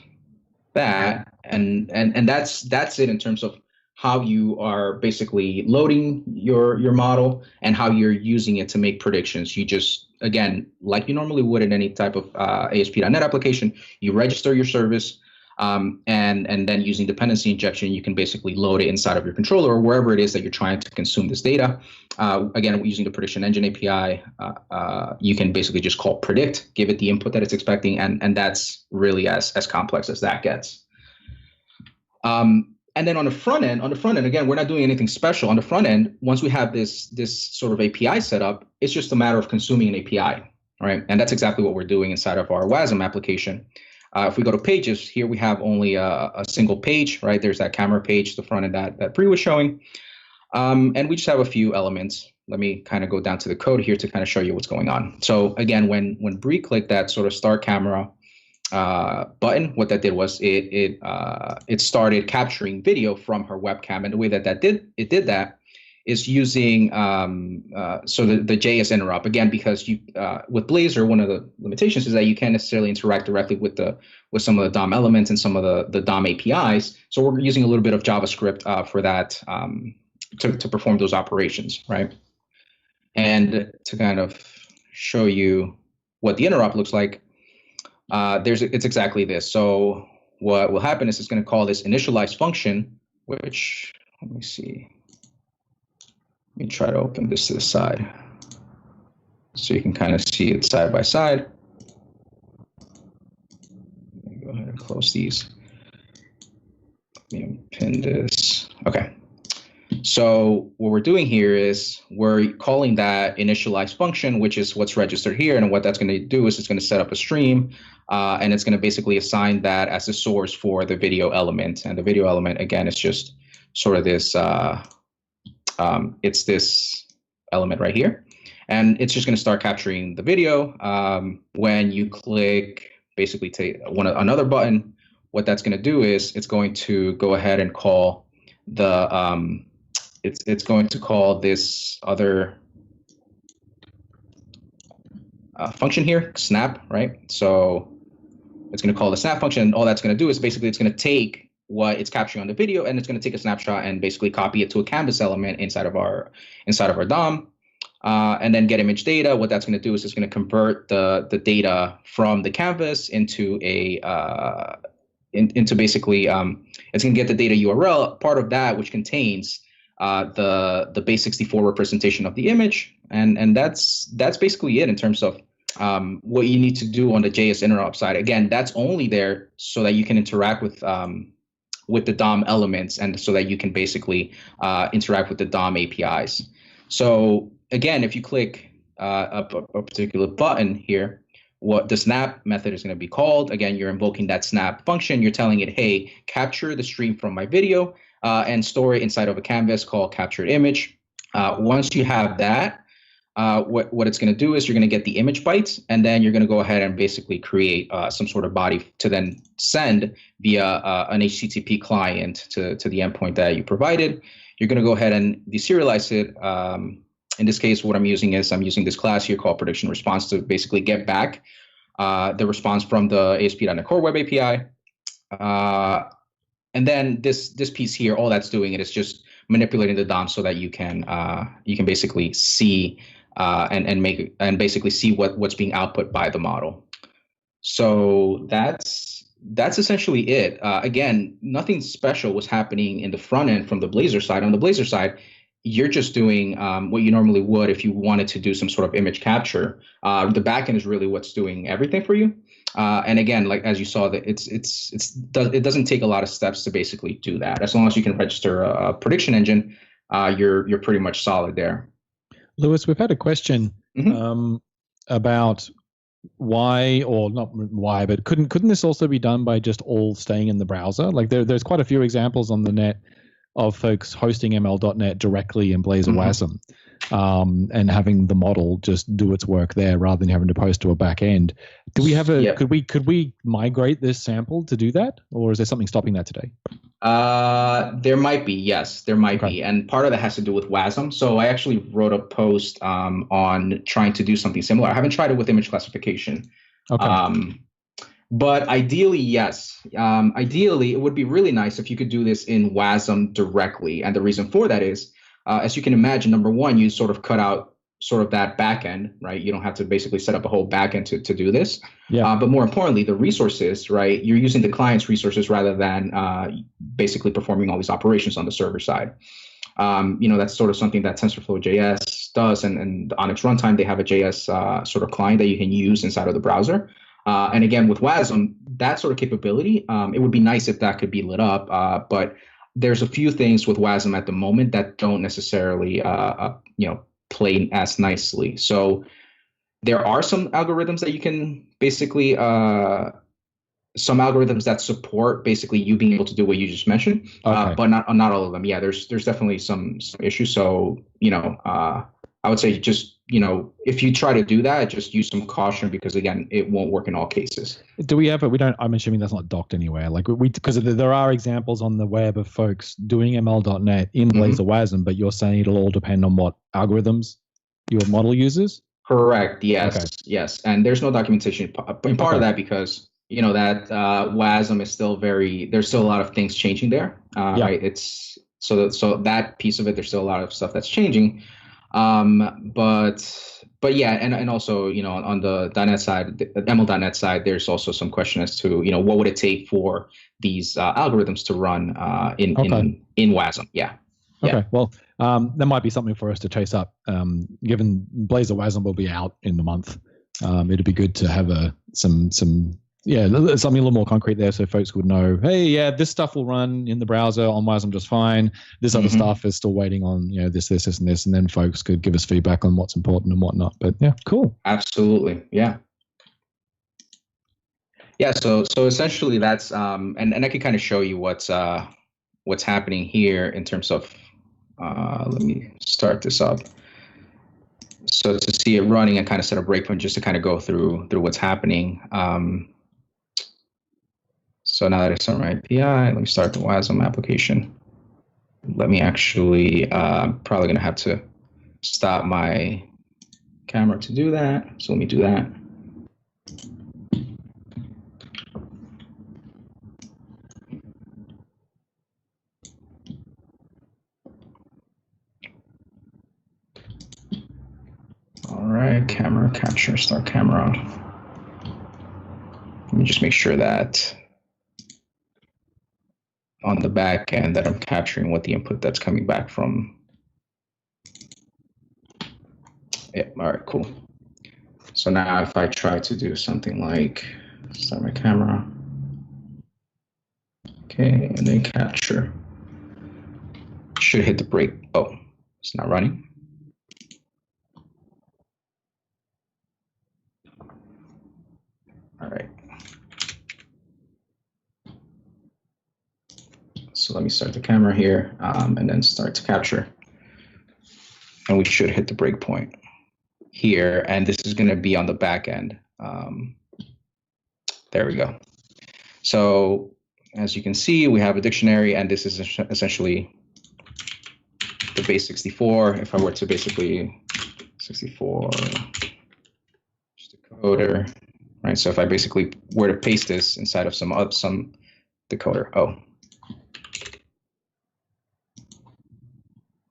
that. And that's it in terms of how you are basically loading your model and how you're using it to make predictions. You just, again, like you normally would in any type of ASP.NET application, you register your service. And then using dependency injection, you can basically load it inside of your controller or wherever it is that you're trying to consume this data. Again, using the prediction engine API, you can basically just call predict, give it the input that it's expecting, and that's really as complex as that gets. And then on the front end, again, we're not doing anything special. On the front end, once we have this sort of API set up, it's just a matter of consuming an API, right? And that's exactly what we're doing inside of our WASM application. If we go to pages, here we have only a single page, right? There's that camera page, the front end that Bree was showing. And we just have a few elements. Let me kind of go down to the code here to kind of show you what's going on. So again, when Bree clicked that sort of start camera button, what that did was it started capturing video from her webcam, and the way that it did that is using so the JS interop, again, because you with Blazor, one of the limitations is that you can't necessarily interact directly with some of the DOM elements and some of the DOM APIs. So we're using a little bit of JavaScript for that to perform those operations, right? And to kind of show you what the interop looks like, it's exactly this. So what will happen is it's going to call this initialized function, which, let me see. Let me try to open this to the side so you can kind of see it side by side. Let me go ahead and close these. Let me pin this. Okay. So what we're doing here is we're calling that initialized function, which is what's registered here. And what that's going to do is it's going to set up a stream, and it's going to basically assign that as the source for the video element. And the video element, again, is just sort of this, it's this element right here. And it's just going to start capturing the video. When you click basically another button, what that's going to do is it's going to go ahead and call the it's going to call this other function here, snap, right? So it's going to call the snap function. All that's going to do is basically it's going to take what it's capturing on the video, and it's going to take a snapshot and basically copy it to a canvas element inside of our DOM, and then get image data. What that's going to do is it's going to convert the data from the canvas into into basically it's going to get the data URL, part of that which contains the base64 representation of the image, and that's basically it in terms of what you need to do on the JS interop side. Again, that's only there so that you can interact with the DOM elements, and so that you can basically interact with the DOM APIs. So again, if you click a particular button here, what the snap method is going to be called. Again, you're invoking that snap function. You're telling it, hey, capture the stream from my video and store it inside of a canvas called captured image. Once you have that, what it's going to do is you're going to get the image bytes, and then you're going to go ahead and basically create some sort of body to then send via an HTTP client to the endpoint that you provided. You're going to go ahead and deserialize it. In this case, what I'm using this class here called prediction response to basically get back the response from the ASP.NET Core Web API. And then this piece here, all that's doing it is just manipulating the DOM so that you can basically see and basically see what's being output by the model. So that's essentially it. Again, nothing special was happening in the front end from the Blazor side. On the Blazor side, you're just doing what you normally would if you wanted to do some sort of image capture. The backend is really what's doing everything for you. And again, like as you saw, that it doesn't take a lot of steps to basically do that. As long as you can register a prediction engine, you're pretty much solid there. Lewis, we've had a question about why, or not why, but couldn't this also be done by just all staying in the browser? Like there's quite a few examples on the net of folks hosting ML.NET directly in Blazor WASM, and having the model just do its work there rather than having to post to a back end. Do we have could we migrate this sample to do that, or is there something stopping that today? There might be, yes, there might be. And part of that has to do with WASM. So I actually wrote a post on trying to do something similar. I haven't tried it with image classification. Okay. But ideally, yes. Ideally, it would be really nice if you could do this in WASM directly. And the reason for that is, as you can imagine, number one, you sort of cut out sort of that backend, right? You don't have to basically set up a whole backend to do this. Yeah. But more importantly, the resources, right? You're using the client's resources rather than basically performing all these operations on the server side. That's sort of something that TensorFlow.js does, and the Onix runtime, they have a JS sort of client that you can use inside of the browser. And again, with WASM, that sort of capability, it would be nice if that could be lit up, but there's a few things with WASM at the moment that don't necessarily, play as nicely. So there are some algorithms that you can basically, some algorithms that support basically you being able to do what you just mentioned, but not all of them. Yeah, there's definitely some issues. So, I would say just, if you try to do that, just use some caution because again, it won't work in all cases. Do we have it? We don't. I'm assuming that's not docked anywhere. Like because there are examples on the web of folks doing ML.NET in Blazor WASM, but you're saying it'll all depend on what algorithms your model uses. Correct. Yes. Okay. Yes. And there's no documentation in part of that because that WASM is still there's still a lot of things changing there. Right. It's so that piece of it, there's still a lot of stuff that's changing. But yeah, and also, on the .NET side, the ML.NET side, there's also some question as to, what would it take for these algorithms to run in WASM? Yeah. Okay. Well, that might be something for us to chase up. Given Blazor WASM will be out in the month, it'd be good to have something a little more concrete there, so folks would know. Hey, yeah, this stuff will run in the browser on WASM just fine. This other stuff is still waiting on this, and this, and then folks could give us feedback on what's important and whatnot. But yeah, cool. Absolutely, yeah. Yeah, so essentially that's and I can kind of show you what's happening here in terms of let me start this up. So to see it running and kind of set a breakpoint just to kind of go through what's happening. So now that it's on my API, let me start the WASM application. Let me actually, probably gonna have to stop my camera to do that. So let me do that. All right, camera capture, start camera. Let me just make sure that on the back end that I'm capturing what the input that's coming back from. Yeah, all right, cool. So now if I try to do something like start my camera, okay, and then capture, should hit the break. Oh, it's not running. All right. So let me start the camera here and then start to capture. And we should hit the breakpoint here. And this is going to be on the back end. There we go. So as you can see, we have a dictionary, and this is essentially the base 64. If I were to basically 64, just a decoder, right? So if I basically were to paste this inside of some decoder, oh.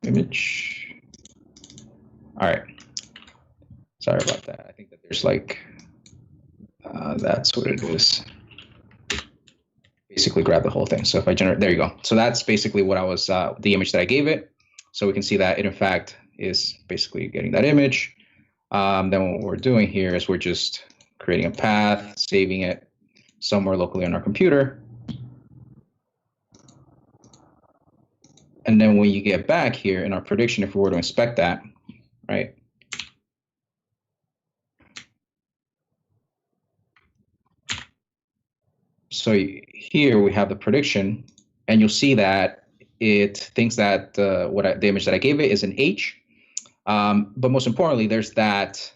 Image. All right. Sorry about that. I think that there's like, that's what it is. Basically grab the whole thing. So if I generate, there you go. So that's basically what I was, the image that I gave it. So we can see that it in fact is basically getting that image. Then what we're doing here is we're just creating a path, saving it somewhere locally on our computer. And then when you get back here in our prediction, if we were to inspect that, right? So here we have the prediction, and you'll see that it thinks that the image that I gave it is an H. But most importantly, there's that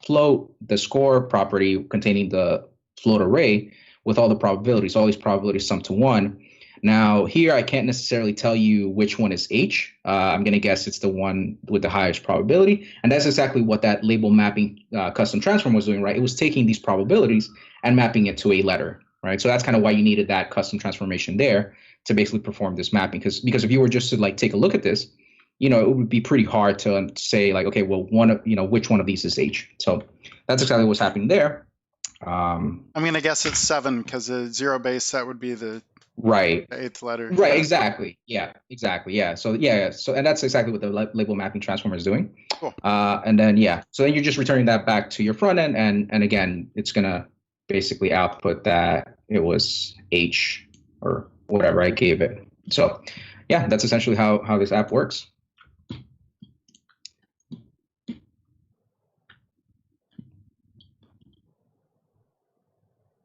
float, the score property containing the float array with all the probabilities. All these probabilities sum to 1. Now here, I can't necessarily tell you which one is H. I'm going to guess it's the one with the highest probability. And that's exactly what that label mapping custom transform was doing, right? It was taking these probabilities and mapping it to a letter, right? So that's kind of why you needed that custom transformation there to basically perform this mapping. Because if you were just to like take a look at this, it would be pretty hard to say like, okay, well, which one of these is H. So that's exactly what's happening there. I'm going to guess it's 7 because the 0 base, that would be the right 8th letter. Right, exactly. Yeah, exactly. Yeah. So and that's exactly what the label mapping transformer is doing. Cool. And then so then you're just returning that back to your front end, and again, it's gonna basically output that it was H or whatever I gave it. So yeah, that's essentially how this app works.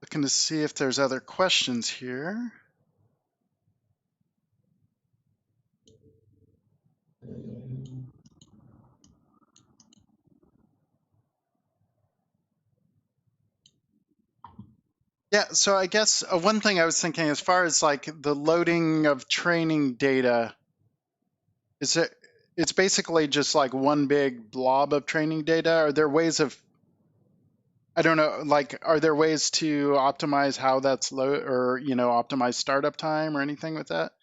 Looking to see if there's other questions here. Yeah, so I guess one thing I was thinking, as far as like the loading of training data, it's basically just like one big blob of training data. Are there ways of, I don't know, like, are there ways to optimize how that's load, or optimize startup time or anything with that?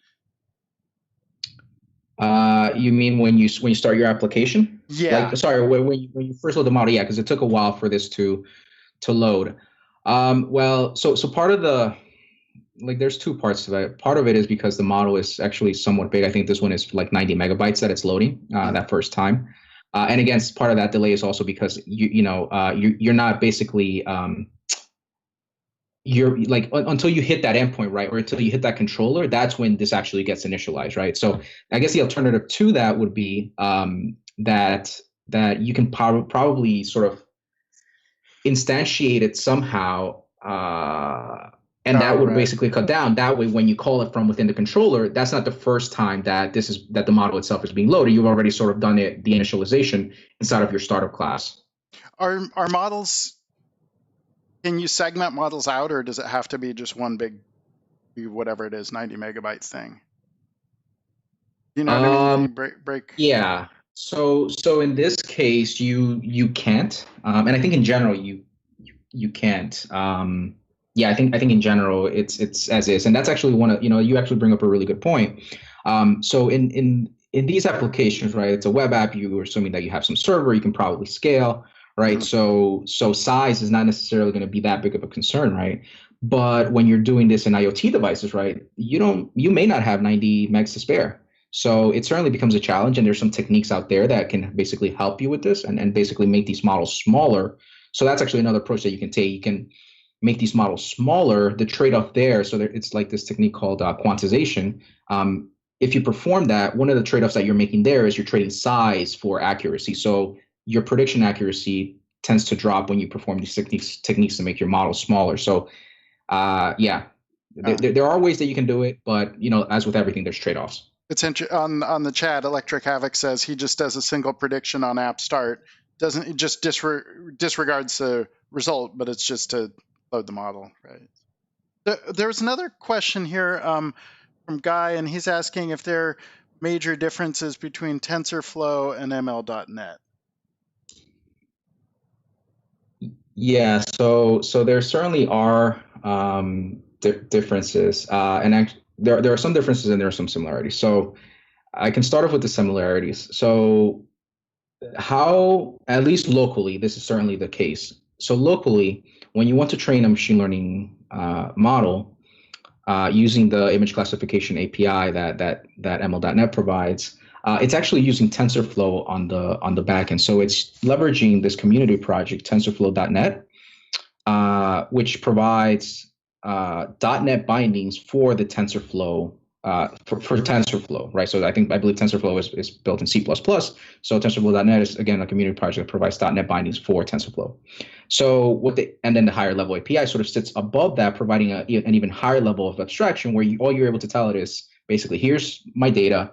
You mean when you start your application? Yeah. Like, sorry, when you first load the model, yeah, because it took a while for this to load. Well, so part of the, like, there's two parts to it. Part of it is because the model is actually somewhat big. I think this one is like 90 megabytes that it's loading that first time. And again, part of that delay is also because you're not basically you're like, until you hit that endpoint, right, or until you hit that controller, that's when this actually gets initialized, right? So I guess the alternative to that would be that you can probably sort of instantiate it somehow, and that would basically cut down. That way, when you call it from within the controller, that's not the first time that the model itself is being loaded. You've already sort of done the initialization inside of your startup class. Are models, can you segment models out, or does it have to be just one big, whatever it is, 90 megabytes thing? You know what I mean? Can you break? Yeah. So in this case, you can't, and I think in general you can't. Yeah, I think in general it's as is, and that's actually one of, you actually bring up a really good point. So in these applications, right, it's a web app. You are assuming that you have some server, you can probably scale, right? Mm-hmm. So size is not necessarily going to be that big of a concern, right? But when you're doing this in IoT devices, right, you may not have 90 megs to spare. So it certainly becomes a challenge, and there's some techniques out there that can basically help you with this and basically make these models smaller. So that's actually another approach that you can take. You can make these models smaller. The trade-off there, so it's like this technique called quantization. If you perform that, one of the trade-offs that you're making there is you're trading size for accuracy. So your prediction accuracy tends to drop when you perform these techniques to make your model smaller. So yeah, there are ways that you can do it, but as with everything, there's trade-offs. It's on the chat. Electric Havoc says he just does a single prediction on app start. Doesn't just disregards the result, but it's just to load the model, right? There was another question here from Guy, and he's asking if there are major differences between TensorFlow and ML.NET. Yeah, so there certainly are differences, and there are some differences and there are some similarities. So I can start off with the similarities. So how, at least locally, this is certainly the case. So locally, when you want to train a machine learning model using the image classification API that ML.NET provides, it's actually using TensorFlow on the back end. So it's leveraging this community project, TensorFlow.net, which provides .NET bindings for the TensorFlow for TensorFlow, right? So I believe TensorFlow is built in C++. So TensorFlow.net is, again, a community project that provides .NET bindings for TensorFlow. So and then the higher level API sort of sits above that, providing an even higher level of abstraction where all you're able to tell it is basically, here's my data,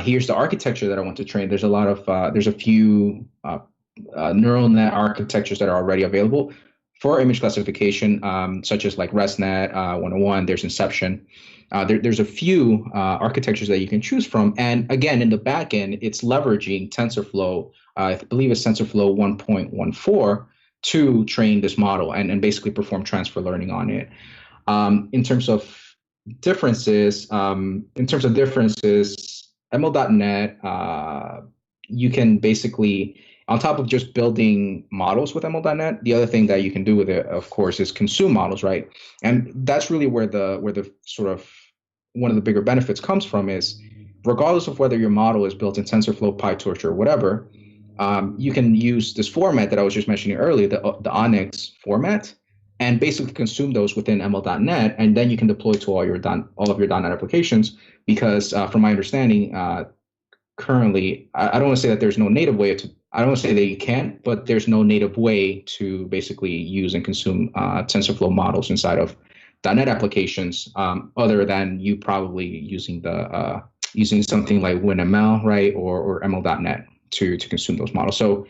here's the architecture that I want to train. There's a few neural net architectures that are already available for image classification, such as like ResNet 101, there's Inception. There's a few architectures that you can choose from. And again, in the back end, it's leveraging TensorFlow, I believe it's TensorFlow 1.14, to train this model and basically perform transfer learning on it. In terms of differences, ML.NET, you can basically, on top of just building models with ML.NET, the other thing that you can do with it, of course, is consume models, right? And that's really where the sort of one of the bigger benefits comes from is, regardless of whether your model is built in TensorFlow, PyTorch, or whatever, you can use this format that I was just mentioning earlier, the Onix format, and basically consume those within ML.NET, and then you can deploy to all of your .NET applications. Because from my understanding, currently, I don't want to say that there's no native way to. I don't want to say that you can't, but there's no native way to basically use and consume TensorFlow models inside of .NET applications, other than you probably using something like WinML, right, or ML.NET to consume those models. So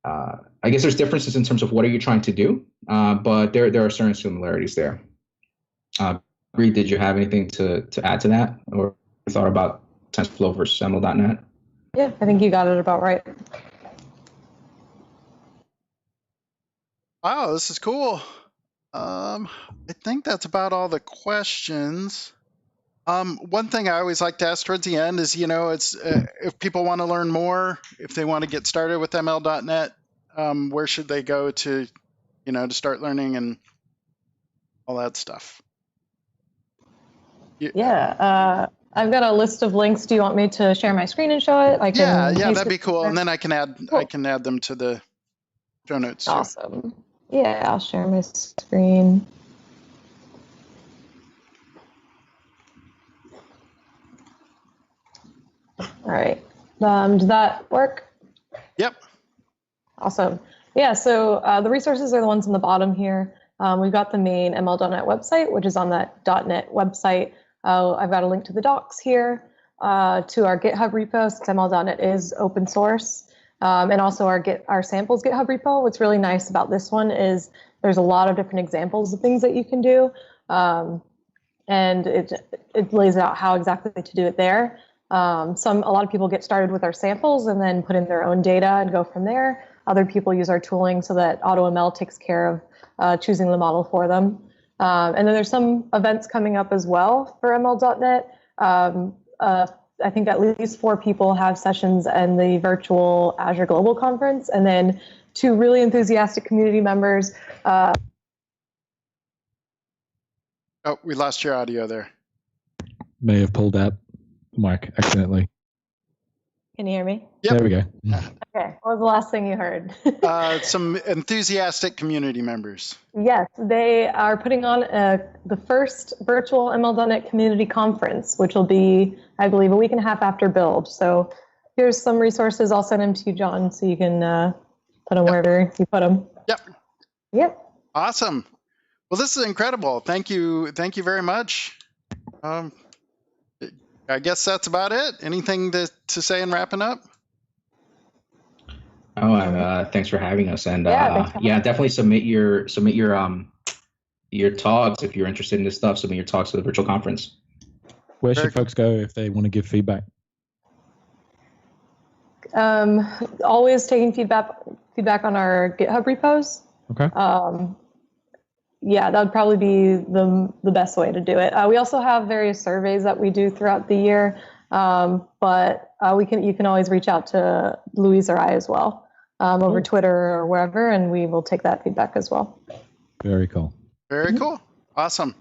I guess there's differences in terms of what are you trying to do, but there are certain similarities there. Bree, did you have anything to add to that, or thought about TensorFlow versus ML.NET? Yeah, I think you got it about right. Wow, this is cool. I think that's about all the questions. One thing I always like to ask towards the end is, it's if people want to learn more, if they want to get started with ML.NET, where should they go to, to start learning and all that stuff? Yeah, I've got a list of links. Do you want me to share my screen and show it? I can. Yeah, that'd be cool. And then I can add them to the show notes too. Awesome. Yeah, I'll share my screen. All right. Does that work? Yep. Awesome. Yeah, so the resources are the ones on the bottom here. We've got the main ML.NET website, which is on that .NET website. I've got a link to the docs here, to our GitHub repo, since ML.NET is open source, and also our samples GitHub repo. What's really nice about this one is there's a lot of different examples of things that you can do, and it lays out how exactly to do it there. A lot of people get started with our samples and then put in their own data and go from there. Other people use our tooling so that AutoML takes care of choosing the model for them. And then there's some events coming up as well for ML.NET. I think at least 4 people have sessions in the virtual Azure Global Conference, and then 2 really enthusiastic community members. Oh, we lost your audio there. May have pulled out Mark accidentally. Can you hear me? Yep. There we go. Okay, what was the last thing you heard? Some enthusiastic community members. Yes, they are putting on the first virtual ML.NET community conference, which will be, I believe, a week and a half after build. So here's some resources. I'll send them to you, John, so you can put them wherever you put them. Yep. Yep. Awesome. Well, this is incredible. Thank you very much. I guess that's about it. Anything to say in wrapping up? Oh, thanks for having us, and yeah, definitely submit your talks if you're interested in this stuff. Submit your talks to the virtual conference. Where should folks go if they want to give feedback? Always taking feedback on our GitHub repos. Okay. Yeah, that would probably be the best way to do it. We also have various surveys that we do throughout the year, but you can always reach out to Louise or I as well, over Twitter or wherever, and we will take that feedback as well. Very cool. Very cool. Awesome.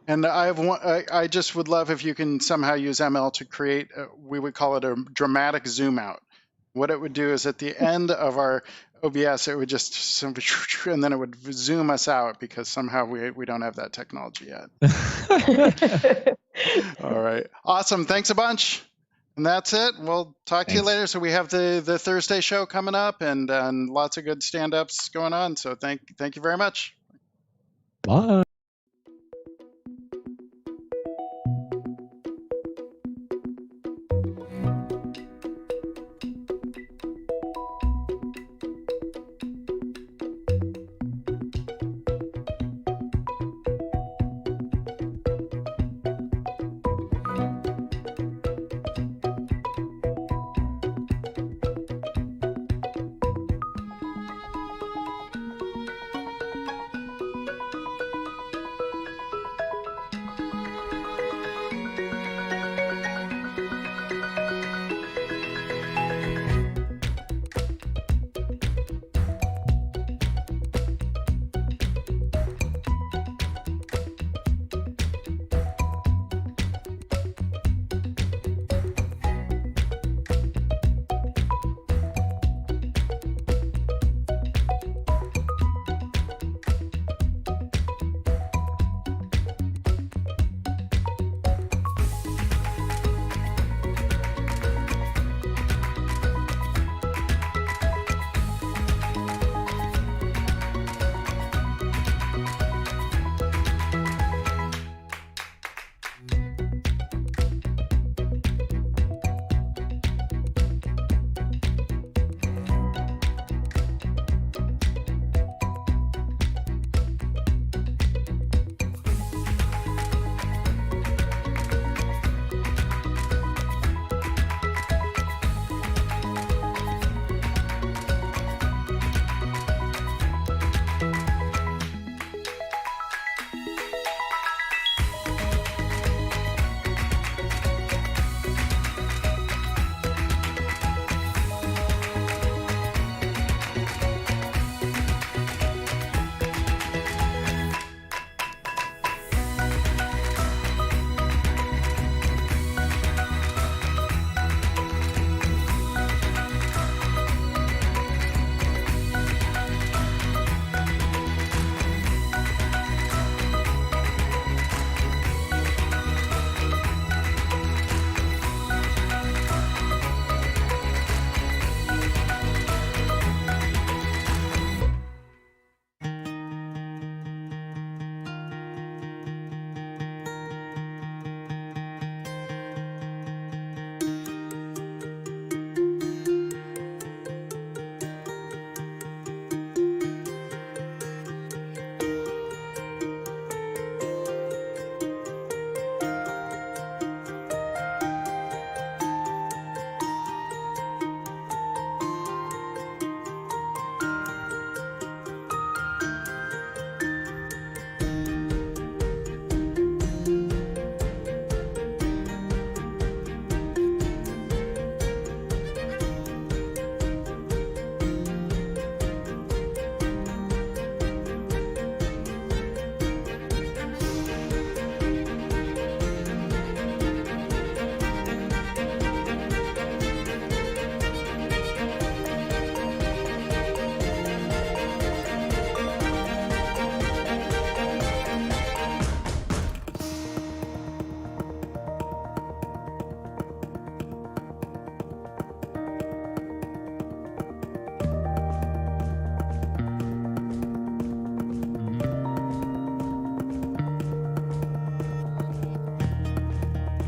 And I just would love if you can somehow use ML to create, we would call it a dramatic zoom out. What it would do is at the end of our OBS, it would just, and then it would zoom us out because somehow we don't have that technology yet. All right. Awesome. Thanks a bunch. And that's it. We'll talk to you later. So we have the Thursday show coming up and lots of good stand-ups going on. So thank you very much. Bye.